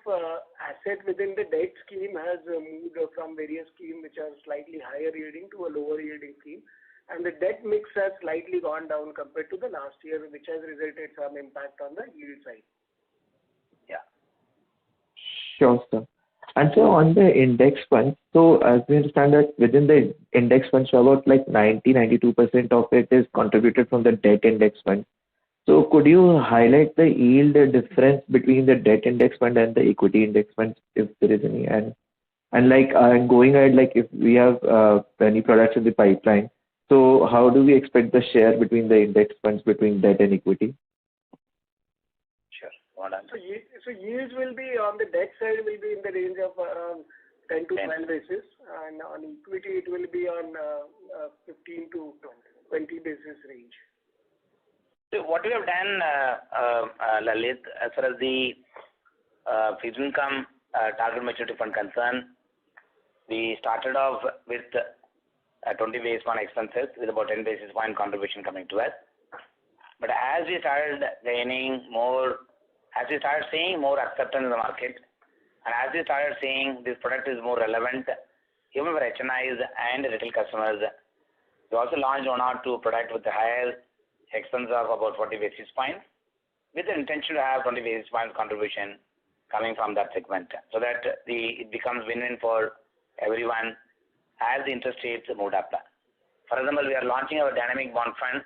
asset within the debt scheme has moved from various schemes which are slightly higher yielding to a lower yielding scheme, and the debt mix has slightly gone down compared to the last year, which has resulted some impact on the yield side. Yeah. Sure, sir. And so on the index fund, so as we understand that within the index fund, so about like 92% of it is contributed from the debt index fund. So could you highlight the yield difference between the debt index fund and the equity index fund, if there is any? And like going ahead, like if we have any products in the pipeline, so how do we expect the share between the index funds between debt and equity? Sure. So yields will be on the debt side will be in the range of around 10 to 12 basis, and on equity it will be on 15 to 20 basis range. So what we have done, Lalit, as far as the fixed income target maturity fund concerned, we started off with 20 basis point expenses with about 10 basis point contribution coming to us. But as we started seeing more acceptance in the market, and as we started seeing this product is more relevant, even for HNIs and retail customers, we also launched one or two products with a higher expense of about 40 basis points, with the intention to have 20 basis points contribution coming from that segment, so that it becomes win-win for everyone. as the interest rates moved up. For example, we are launching our dynamic bond fund.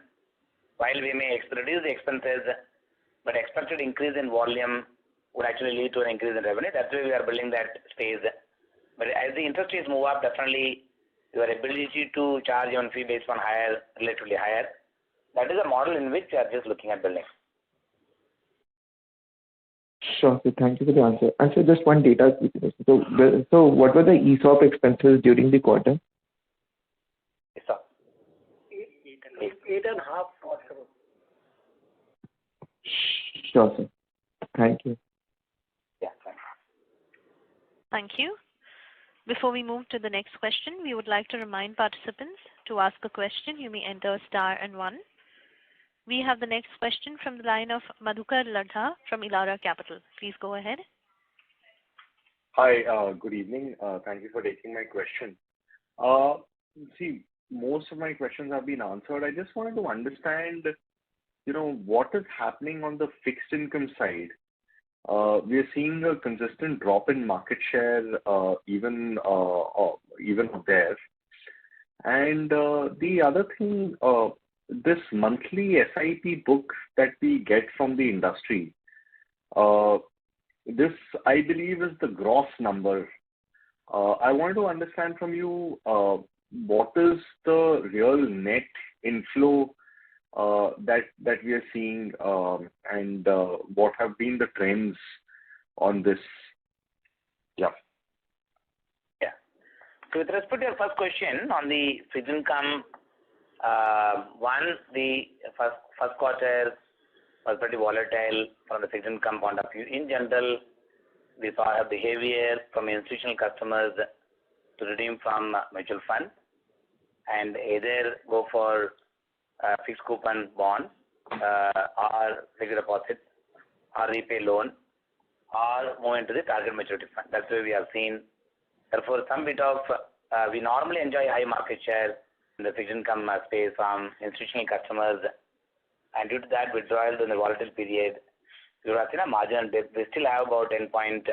While we may reduce the expenses, but expected increase in volume would actually lead to an increase in revenue. That's why we are building that space. But as the interest rates move up, definitely your ability to charge even fee based on higher, relatively higher. That is a model in which we are just looking at building. Sure, sir. Thank you for the answer. And so just one data. So what were the ESOP expenses during the quarter? ESOP. 8.5 crore. Sure, sir. Thank you. Yeah, thanks. Thank you. Before we move to the next question, we would like to remind participants to ask a question. You may enter star and 1. We have the next question from the line of Madhukar Ladha from Elara Capital. Please go ahead. Hi, good evening. Thank you for taking my question. See, most of my questions have been answered. I just wanted to understand, what is happening on the fixed income side. We are seeing a consistent drop in market share, even there. And the other thing, this monthly SIP book that we get from the industry, this I believe is the gross number. I want to understand from you what is the real net inflow that we are seeing, and what have been the trends on this? Yeah. Yeah. So with respect to your first question on the fixed income, the first quarter was pretty volatile from the fixed income point of view. In general, we saw a behavior from institutional customers to redeem from mutual funds and either go for fixed coupon bonds or fixed deposits or repay loan or move into the target maturity fund. That's where we have seen. Therefore, some bit of we normally enjoy high market share in the fixed income space from institutional customers, and due to that withdrawal in the volatile period, we have seen a marginal dip. We still have about 10.9%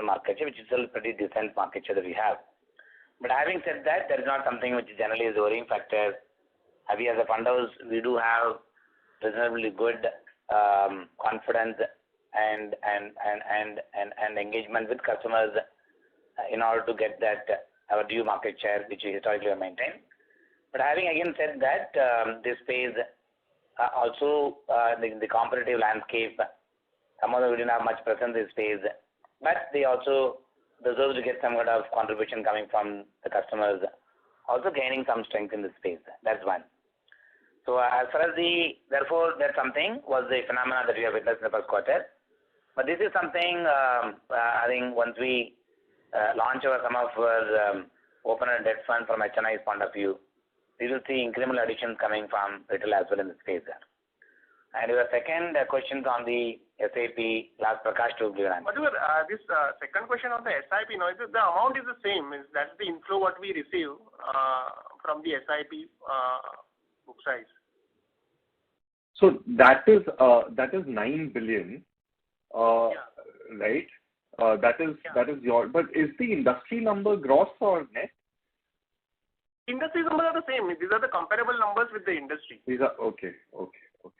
market share, which is still pretty decent market share that we have. But having said that, there is not something which generally is a worrying factor. We as a fund house, we do have reasonably good confidence and engagement with customers in order to get that our due market share, which we historically have maintained. But having again said that, this space also the competitive landscape, some of them didn't have much presence in this space, but they also deserve to get some kind of contribution coming from the customers, also gaining some strength in this space. That's one. So as far as therefore that something was the phenomena that we have witnessed in the first quarter. But this is something I think once we launch some of our open and debt fund from HNI's point of view, we will see incremental additions coming from retail as well in the space there. And your second question on the SIP, last Prakash to give an answer. But this second question on the SIP, the amount is the same. That's the inflow what we receive from the SIP book size. So that is 9 billion, right? That is your. But is the industry number gross or net? Industry numbers are the same. These are the comparable numbers with the industry. These are okay.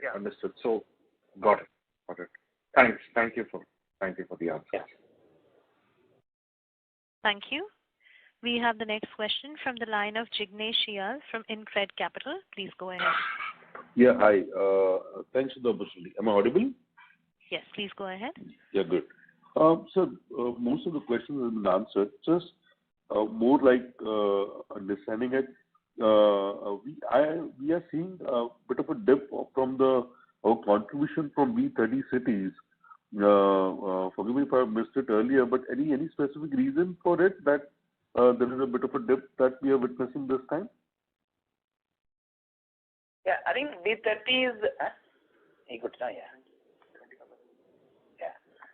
Yeah. Understood. So, got it. Thanks. Thank you for the answer. Yeah. Thank you. We have the next question from the line of Jignesh Shial from InCred Capital. Please go ahead. Yeah, hi. Thanks for the opportunity. Am I audible? Yes, please go ahead. Yeah, good. So most of the questions have been answered. Just more like understanding it. We are seeing a bit of a dip from our contribution from B30 cities. Forgive me if I missed it earlier, but any specific reason for it that there is a bit of a dip that we are witnessing this time? Yeah, I think B30 is good now, yeah.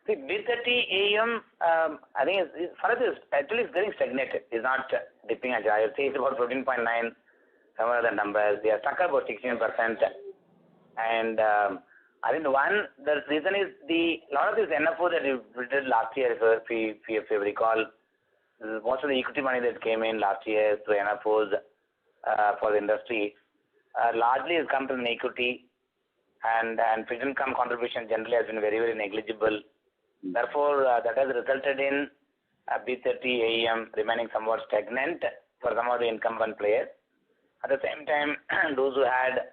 See, B30 AUM, I think for us actually it's getting stagnated. It's not dipping as I would say it's about 14.9, some other numbers. We are stuck at about 16%. And I think the reason is a lot of this NFO that we did last year, if you recall, most of the equity money that came in last year through NFOs for the industry largely has come from equity, and fixed income contribution generally has been very, very negligible. Therefore, that has resulted in B30 AUM remaining somewhat stagnant for some of the incumbent players. At the same time, those who had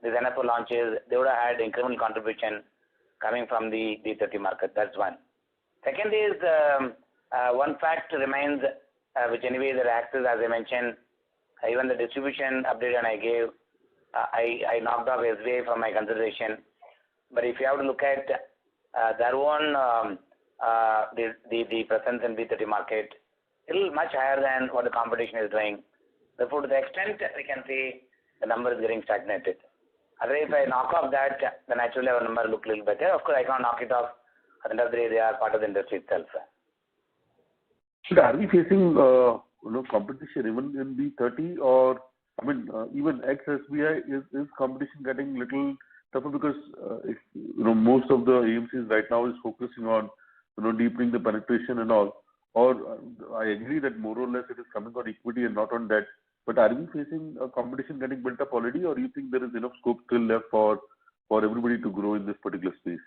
these NFO launches, they would have had incremental contribution coming from the B30 market. That's one. Second is one fact remains, which anyway the access, as I mentioned, even the distribution update and I gave, I knocked off SBI from my consideration. But if you have to look at their own the presence in B30 market, it is much higher than what the competition is doing. Therefore, to the extent we can see the number is getting stagnated. Otherwise, if I knock off that, then naturally our number look a little better. Of course, I can't knock it off. At the end of the day, they are part of the industry itself. So are we facing competition even in B30, or I mean even ex-SBI is competition getting little tougher because most of the AMCs right now is focusing on deepening the penetration and all. Or I agree that more or less it is coming on equity and not on debt. But are we facing a competition getting built up already, or do you think there is enough scope still left for everybody to grow in this particular space?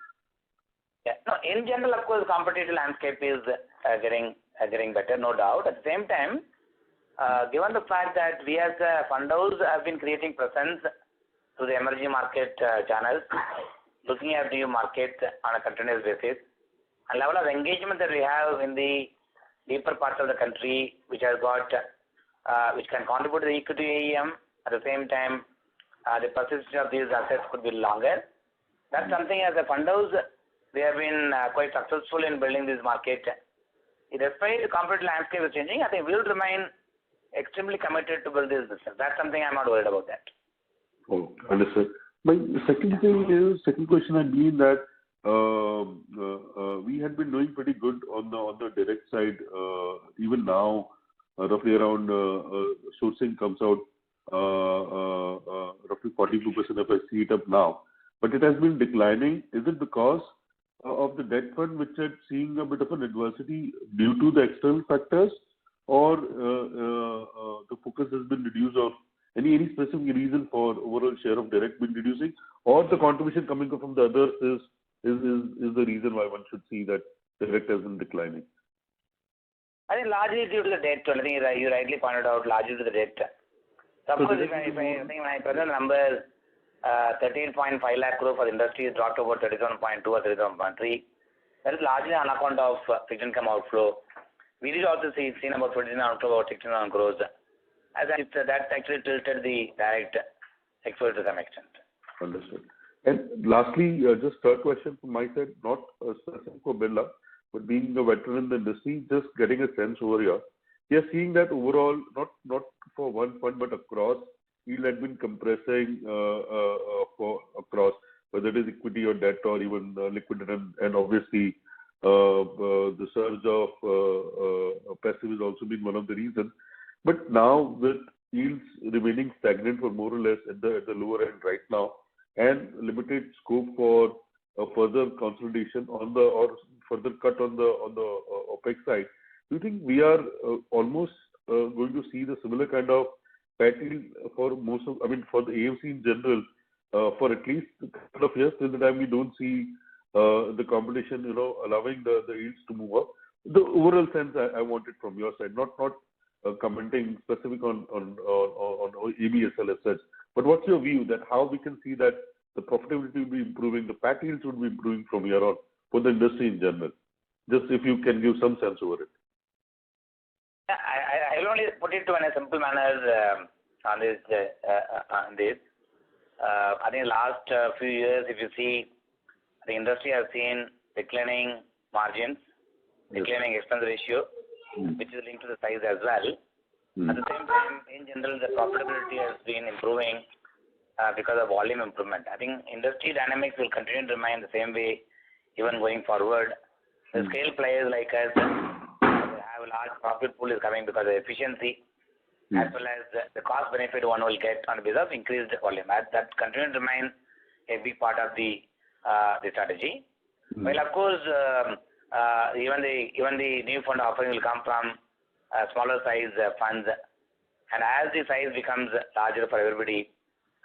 Yeah, no. In general, of course, competitive landscape is getting better, no doubt. At the same time, given the fact that we as fund house have been creating presence to the emerging market channels, looking at new markets on a continuous basis, and level of engagement that we have in the deeper parts of the country, which has got which can contribute to the equity AUM. At the same time, the persistence of these assets could be longer. That's something as a fund house we have been quite successful in building this market. Despite the competitive landscape is changing, I think we will remain extremely committed to build this business. That's something I'm not worried about that. Oh, understood. My second question had been that we had been doing pretty good on the direct side. Even now, roughly around sourcing comes out roughly 42% if I see it up now. But it has been declining. Is it because of the debt fund which is seeing a bit of an adversity due to the external factors, or the focus has been reduced, or any specific reason for overall share of direct been reducing, or the contribution coming from the others is the reason why one should see that direct has been declining? I think largely due to the debt. I think you rightly pointed out, largely to the debt. So of course, if I think my present number 13.5 lakh crore for the industry is dropped to about 37.2 or 37.3. That is largely on account of fixed income outflow. We did also seen about 29 outflow, about 16,000 crores. As that actually tilted the direct exposure to some extent. Understood. And lastly, just third question from my side, not specific for Birla, but being a veteran in the industry, just getting a sense over here. We are seeing that overall, not for one fund, but across, yield had been compressing across, whether it is equity or debt or even liquid, and obviously the surge of passive has also been one of the reasons. But now with yields remaining stagnant for more or less at the lower end right now, and limited scope for further consolidation or further cut on the OPEX side, do you think we are almost going to see the similar kind of pattern for for the AMC in general, for at least a couple of years, till the time we don't see the competition, allowing the yields to move up? The overall sense I wanted from your side, not commenting specific on ABSL as such, but what's your view that how we can see that the profitability will be improving, the PAT yields would be improving from here on for the industry in general? Just if you can give some sense over it. I will only put it in a simple manner on this. I think last few years, if you see, the industry has seen declining margins, declining expense ratio, which is linked to the size as well. At the same time, in general, the profitability has been improving because of volume improvement. I think industry dynamics will continue to remain the same way even going forward. The scale players like us have a large profit pool is coming because of efficiency, as well as the cost benefit one will get on the basis of increased volume. That continues to remain a big part of the strategy. Well, of course, even the new fund offering will come from smaller size funds. And as the size becomes larger for everybody,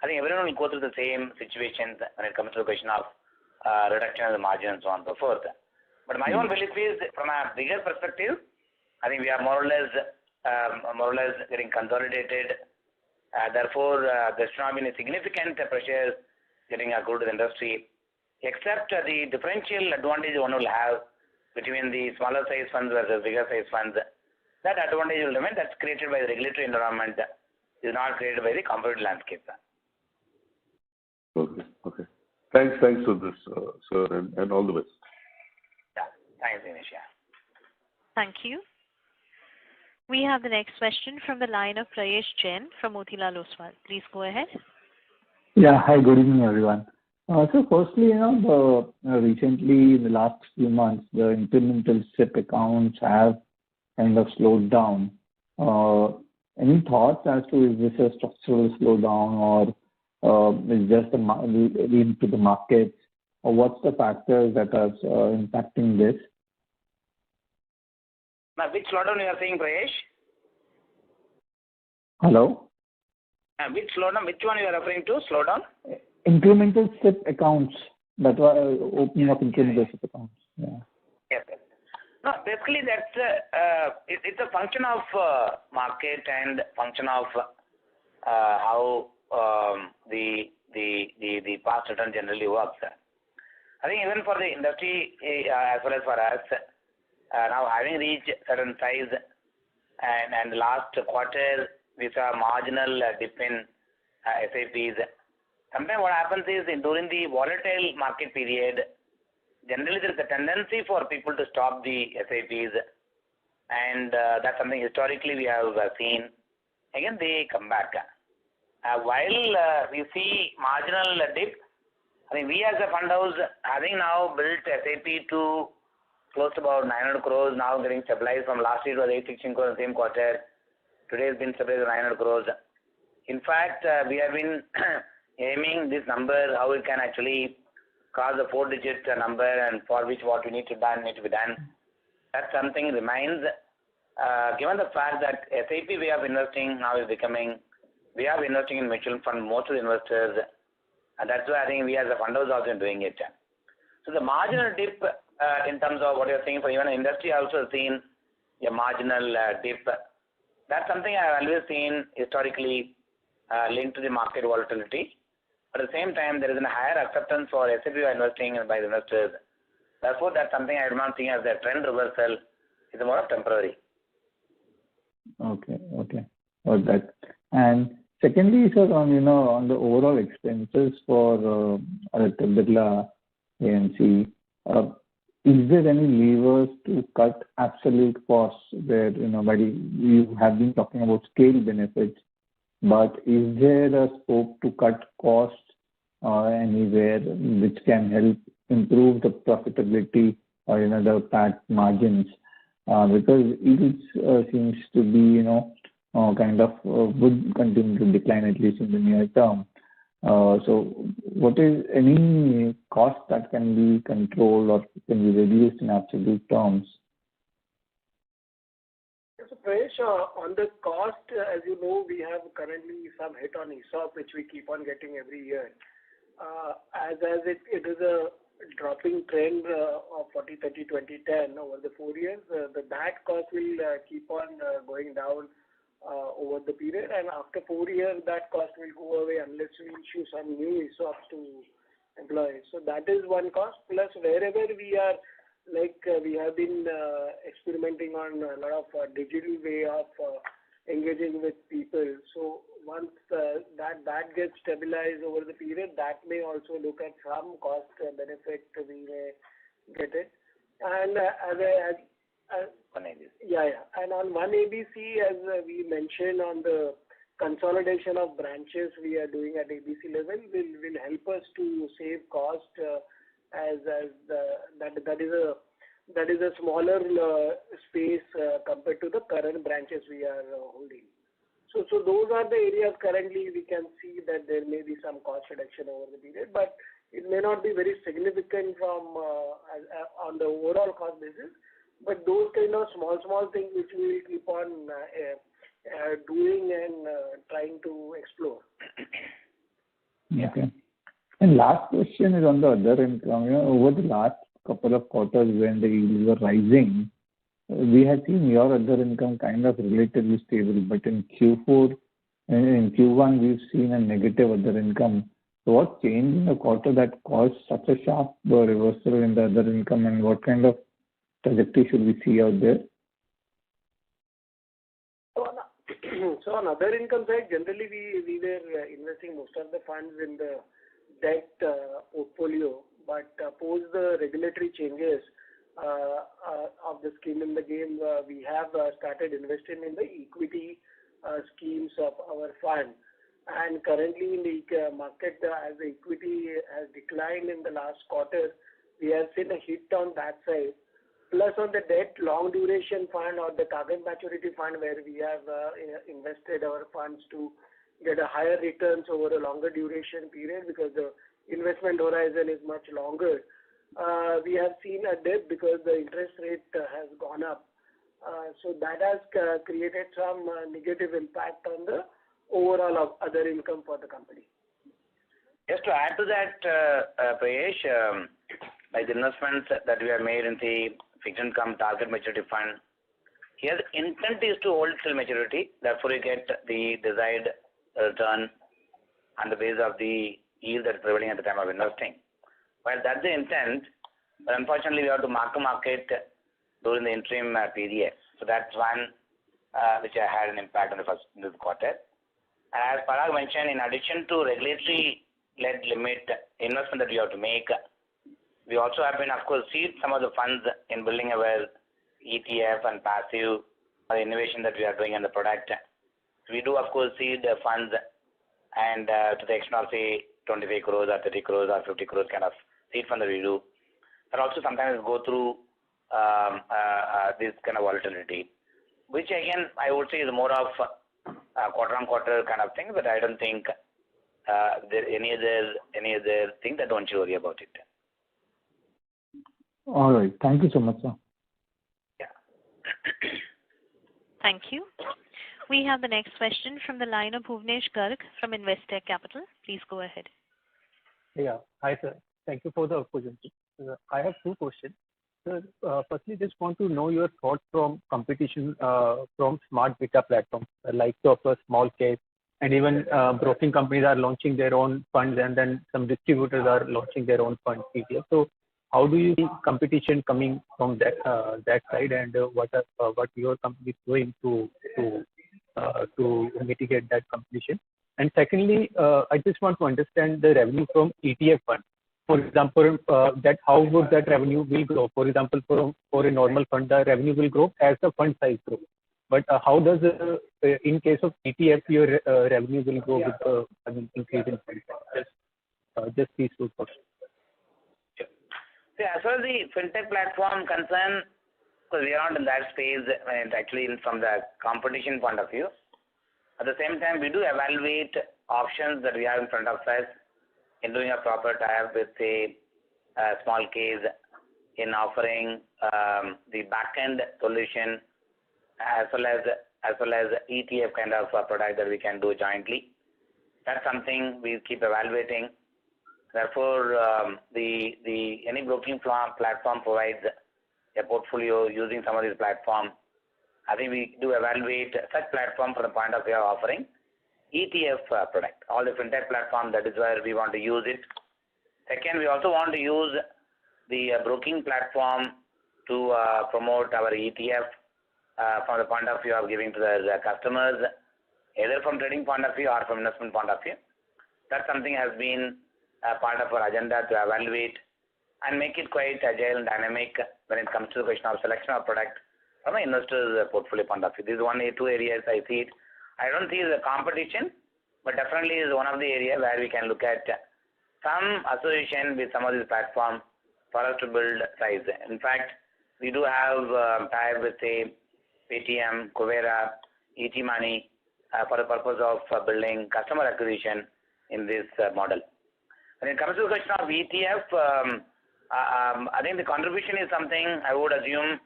I think everyone will go through the same situations when it comes to the question of reduction of the margin and so on and so forth. But my own belief is, from a bigger perspective, I think we are more or less getting consolidated. Therefore, there should not be any significant pressure getting accrued to the industry, except the differential advantage one will have between the smaller size funds versus bigger size funds. That advantage will remain. That's created by the regulatory environment. Is not created by the competitive landscape. Okay. Thanks for this, sir, and all the best. Yeah. Thanks, Dinesh. Thank you. We have the next question from the line of Prayesh Jain from Motilal Oswal. Please go ahead. Yeah. Hi, good evening, everyone. So firstly, recently in the last few months, the incremental SIP accounts have kind of slowed down. Any thoughts as to is this a structural slowdown or is just linked to the markets, or what's the factors that are impacting this? Now, which slowdown you are saying, Prayesh? Hello? Which slowdown? Which one you are referring to? Slowdown? Incremental SIP accounts. That was opening of incremental SIP accounts. Yeah. Yes. No, basically that's it's a function of market and function of how the past return generally works. I think even for the industry as well as for us, now having reached certain size and last quarter we saw a marginal dip in SIPs. Sometimes what happens is during the volatile market period, generally there is a tendency for people to stop the SIPs, and that's something historically we have seen. Again, they come back. While we see marginal dip, I think we as a fund house, having now built SIP to close to about 900 crores, now getting stabilized. From last year it was 816 crores in the same quarter. Today has been stabilized at 900 crores. In fact, we have been aiming this number, how it can actually cross the 4-digit number, and for which what we need to be done. That something remains. Given the fact that SIP way of investing now is becoming, we are investing in mutual fund, most of the investors, and that's why I think we as a fund house also doing it. So the marginal dip in terms of what you're saying, for even industry also seen a marginal dip. That's something I've always seen historically linked to the market volatility. At the same time, there is a higher acceptance for SIP investing by the investors. Therefore, that's something I do not think as a trend reversal. It's more of temporary. Okay. Got that. And secondly, sir, on the overall expenses for Aditya Birla AMC, is there any levers to cut absolute costs where, you have been talking about scale benefits, but is there a scope to cut costs anywhere which can help improve the profitability or, the PAT margins? Because it seems to be, would continue to decline at least in the near term. So what is any cost that can be controlled or can be reduced in absolute terms? So Prayesh, on the cost, as you know, we have currently some hit on ESOP, which we keep on getting every year. As it is a dropping trend of 40, 30, 20, 10 over the 4 years, that cost will keep on going down over the period, and after 4 years that cost will go away unless we issue some new ESOPs to employees. So that is one cost. Plus wherever we are, we have been experimenting on a lot of digital way of engaging with people. So once that gets stabilized over the period, that may also look at some cost benefit we may get it. And and on one ABC, as we mentioned, on the consolidation of branches we are doing at ABC level will help us to save cost that is a smaller space compared to the current branches we are holding. So those are the areas currently we can see that there may be some cost reduction over the period, but it may not be very significant from on the overall cost basis. But those kind of small things which we will keep on doing and trying to explore. Okay. And last question is on the other income. Over the last couple of quarters when the yields were rising, we have seen your other income kind of relatively stable, but in Q4 and in Q1 we've seen a negative other income. So what changed in the quarter that caused such a sharp reversal in the other income, and what kind of trajectory should we see out there? So on other income side, generally we were investing most of the funds in the debt portfolio, but post the regulatory changes of the scheme in the game, we have started investing in the equity schemes of our fund. And currently in the market, as the equity has declined in the last quarter, we have seen a hit on that side. Plus on the debt long duration fund or the target maturity fund, where we have invested our funds to get a higher returns over a longer duration period because the investment horizon is much longer. We have seen a dip because the interest rate has gone up. So that has created some negative impact on the overall other income for the company. Just to add to that, Prayesh, like the investments that we have made in the fixed income target maturity fund, here the intent is to hold till maturity. Therefore, you get the desired return on the basis of the yield that is prevailing at the time of investing. While that's the intent, but unfortunately we have to mark to market during the interim period. So that's one which had an impact on this quarter. As Parag mentioned, in addition to regulatory-led limit investment that we have to make, we also have been, of course, seed some of the funds in building our ETF and passive innovation that we are doing in the product. So we do, of course, seed the funds and to the extent of, say, 25 crores or 30 crores or 50 crores kind of seed fund that we do. But also sometimes go through this kind of volatility, which again, I would say is more of quarter-on-quarter kind of thing, but I don't think there any other thing that don't you worry about it. All right. Thank you so much, sir. Yeah. Thank you. We have the next question from the line of Bhuvnesh Garg from Investec Capital. Please go ahead. Yeah. Hi, sir. Thank you for the opportunity. I have two questions. Sir, firstly, just want to know your thoughts from competition from smart beta platforms like of small cap, and even broking companies are launching their own funds, and then some distributors are launching their own funds. So how do you see competition coming from that side, and what your company is doing to mitigate that competition? And secondly, I just want to understand the revenue from ETF funds. For example, that how would that revenue will grow? For example, for a normal fund, the revenue will grow as the fund size grows. But how does in case of ETF your revenue will grow with the increase in fund size? Just these two questions. See, as far as the fintech platform concerned, because we are not in that space, actually from the competition point of view. At the same time, we do evaluate options that we have in front of us in doing a proper tie-up with a small case in offering the back-end solution as well as ETF kind of product that we can do jointly. That's something we keep evaluating. Therefore, any broking platform provides a portfolio using some of these platforms. I think we do evaluate such platform from the point of view of offering ETF product. All the fintech platform, that is where we want to use it. Second, we also want to use the broking platform to promote our ETF from the point of view of giving to the customers, either from trading point of view or from investment point of view. That's something has been part of our agenda to evaluate and make it quite agile and dynamic when it comes to the question of selection of product from an investor's portfolio point of view. This is two areas I see it. I don't see it as a competition, but definitely is one of the areas where we can look at some association with some of these platforms for us to build size. In fact, we do have tie with say Paytm, Kuvera, ET Money for the purpose of building customer acquisition in this model. When it comes to the question of ETF, I think the contribution is something I would assume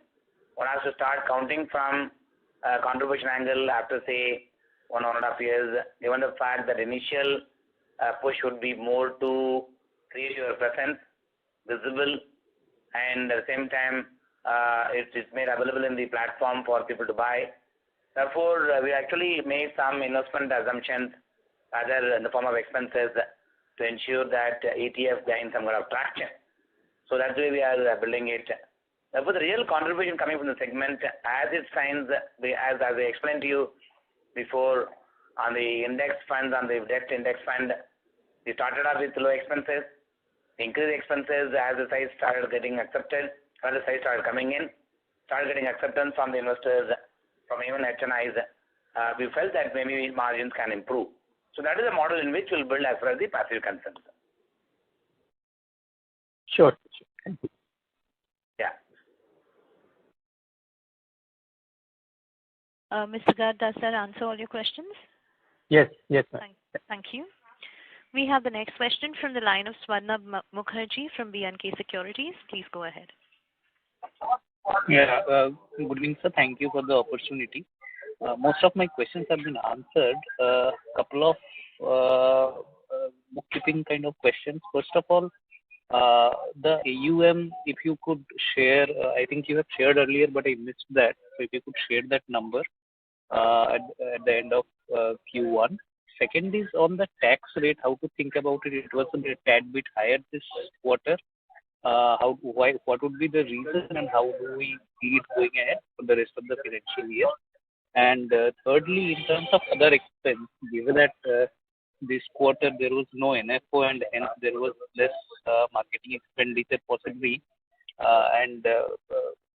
one has to start counting from a contribution angle after say 1.5 years, given the fact that initial push would be more to create your presence visible, and at the same time it's made available in the platform for people to buy. Therefore, we actually made some investment assumptions rather in the form of expenses to ensure that ETF gains some kind of traction. So that's the way we are building it. Therefore, the real contribution coming from the segment as it stands, as I explained to you before, on the index funds, on the debt index fund, we started off with low expenses, increased expenses as the size started getting accepted, as the size started coming in, started getting acceptance from the investors, from even HNIs. We felt that maybe margins can improve. So that is a model in which we'll build as far as the passive concerns. Sure. Thank you. Yeah. Mr. Garg, does that answer all your questions? Yes, ma'am. Thank you. We have the next question from the line of Swarnabh Mukherjee from B&K Securities. Please go ahead. Yeah, good evening, sir. Thank you for the opportunity. Most of my questions have been answered. Couple of bookkeeping kind of questions. First of all, the AUM, if you could share, I think you have shared earlier, but I missed that. So if you could share that number at the end of Q1. Second is on the tax rate, how to think about it. It was a tad bit higher this quarter. What would be the reason, and how do we see it going ahead for the rest of the financial year? And thirdly, in terms of other expense, given that this quarter there was no NFO and hence there was less marketing expenditure possibly, and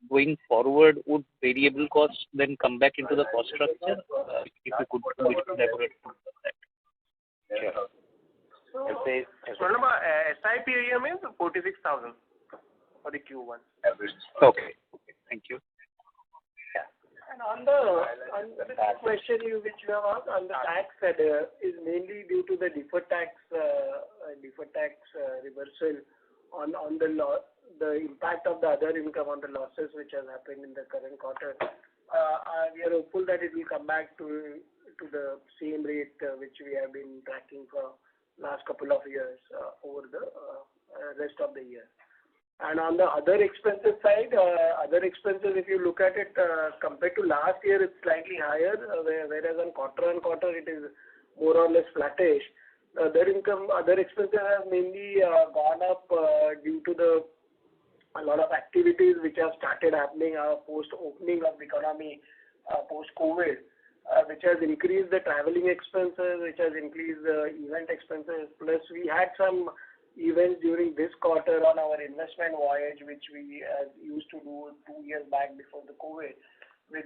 going forward, would variable costs then come back into the cost structure? If you could elaborate on that. Sure. Swarnabha, SIP AUM is 46,000 for the Q1. Okay. Thank you. And on the question which you have asked on the tax side is mainly due to the deferred tax reversal on the impact of the other income on the losses which has happened in the current quarter. We are hopeful that it will come back to the same rate which we have been tracking for last couple of years over the rest of the year. And on the other expenses side, if you look at it compared to last year, it's slightly higher, whereas on quarter it is more or less flattish. Other expenses have mainly gone up due to a lot of activities which have started happening post opening of the economy post COVID, which has increased the traveling expenses, which has increased the event expenses. Plus, we had some events during this quarter on our investment voyage, which we used to do 2 years back before the COVID, which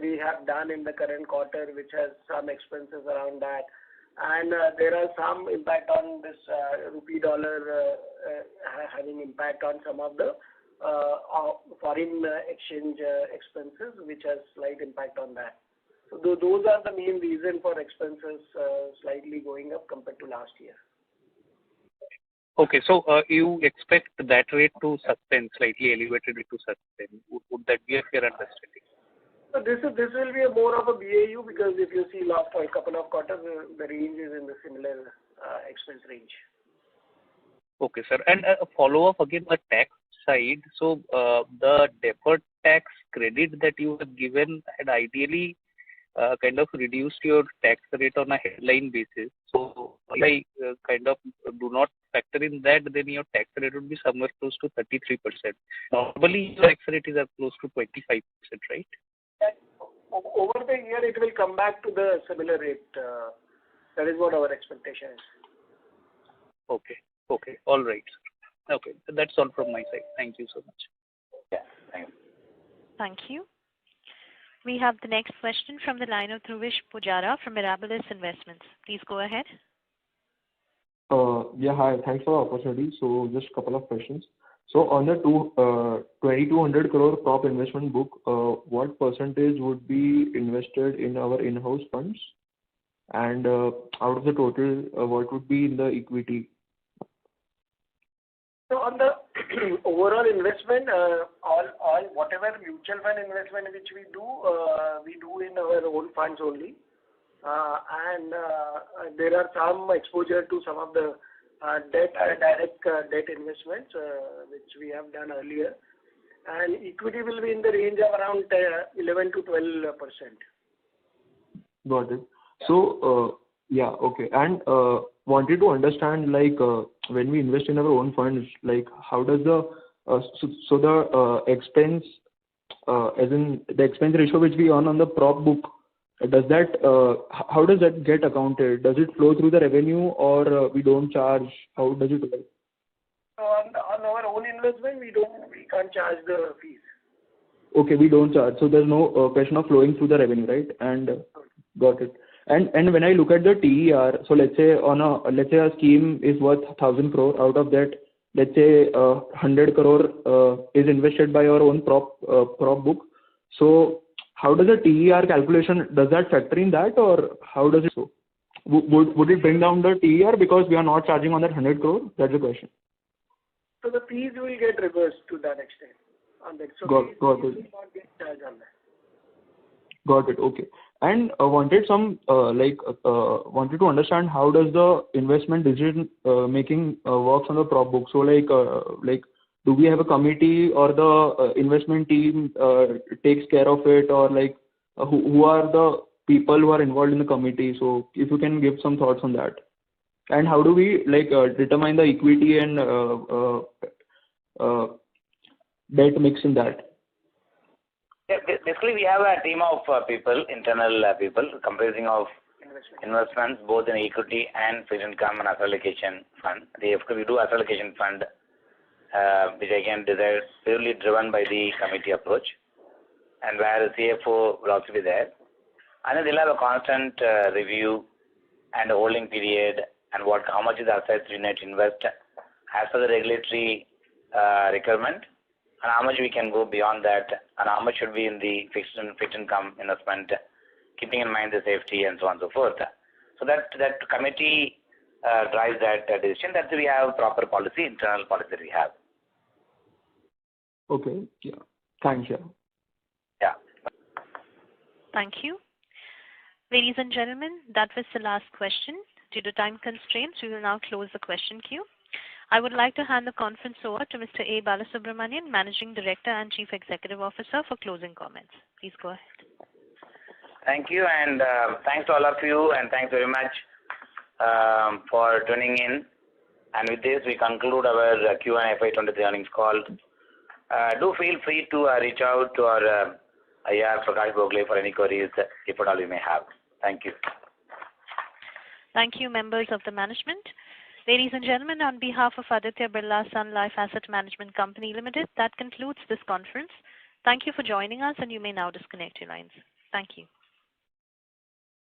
we have done in the current quarter, which has some expenses around that. And there are some impact on this rupee dollar having impact on some of the foreign exchange expenses, which has slight impact on that. So those are the main reason for expenses slightly going up compared to last year. Okay, so you expect that rate to sustain, slightly elevated rate to sustain. Would that be a fair understanding? So this will be more of a BAU, because if you see last couple of quarters, the range is in the similar expense range. Okay, sir. And a follow-up again on the tax side. So the deferred tax credit that you have given had ideally kind of reduced your tax rate on a headline basis. So if I kind of do not factor in that, then your tax rate would be somewhere close to 33%. Normally, your tax rate is close to 25%, right? Over the year, it will come back to the similar rate. That is what our expectation is. Okay. All right. Okay. That's all from my side. Thank you so much. Yeah. Thank you. Thank you. We have the next question from the line of Dhruvish Pujara from Mirabilis Investments. Please go ahead. Yeah, hi. Thanks for the opportunity. So just a couple of questions. So on the 2,200 crore prop investment book, what percentage would be invested in our in-house funds? And out of the total, what would be in the equity? So on the overall investment, all whatever mutual fund investment which we do in our own funds only. And there are some exposure to some of the direct debt investments which we have done earlier. And equity will be in the range of around 11 to 12%. Got it. So, yeah, okay. And wanted to understand, like, when we invest in our own funds, like, how does the expense, as in the expense ratio which we earn on the prop book, does that, how does that get accounted? Does it flow through the revenue, or we don't charge? How does it work? On our own investment, we can't charge the fees. Okay, we don't charge. So there's no question of flowing through the revenue, right? And got it. And when I look at the TER, so let's say a scheme is worth 1,000 crore. Out of that, let's say 100 crore is invested by our own prop book. So how does the TER calculation, does that factor in that, or how does it so? Would it bring down the TER because we are not charging on that 100 crore? That's the question. So the fees will get reversed to that extent on that. So got fees it. will not get charged on that. Got it. Okay. And wanted to understand how does the investment decision making works on the prop book. So like do we have a committee, or the investment team takes care of it, or like who are the people who are involved in the committee? So if you can give some thoughts on that. And how do we determine the equity and debt mix in that? Yeah, basically, we have a team of people, internal people, comprising of investments, both in equity and fixed income and asset allocation fund. We do asset allocation fund, which again is purely driven by the committee approach, and where the CFO will also be there. And then they'll have a constant review and a holding period, and how much is the assets you need to invest as per the regulatory requirement, and how much we can go beyond that, and how much should be in the fixed income investment, keeping in mind the safety and so on and so forth. So that committee drives that decision. That we have proper policy, internal policy that we have. Okay. Yeah. Thanks. Yeah. Yeah. Thank you. Ladies and gentlemen, that was the last question. Due to time constraints, we will now close the question queue. I would like to hand the conference over to Mr. A. Balasubramanian, Managing Director and Chief Executive Officer, for closing comments. Please go ahead. Thank you, and thanks to all of you, and thanks very much for tuning in. And with this, we conclude our Q1 FY-23 earnings call. Do feel free to reach out to our IR Prakash Bogle for any queries, if at all you may have. Thank you. Thank you, members of the management. Ladies and gentlemen, on behalf of Aditya Birla Sun Life Asset Management Company Limited, that concludes this conference. Thank you for joining us, and you may now disconnect your lines. Thank you.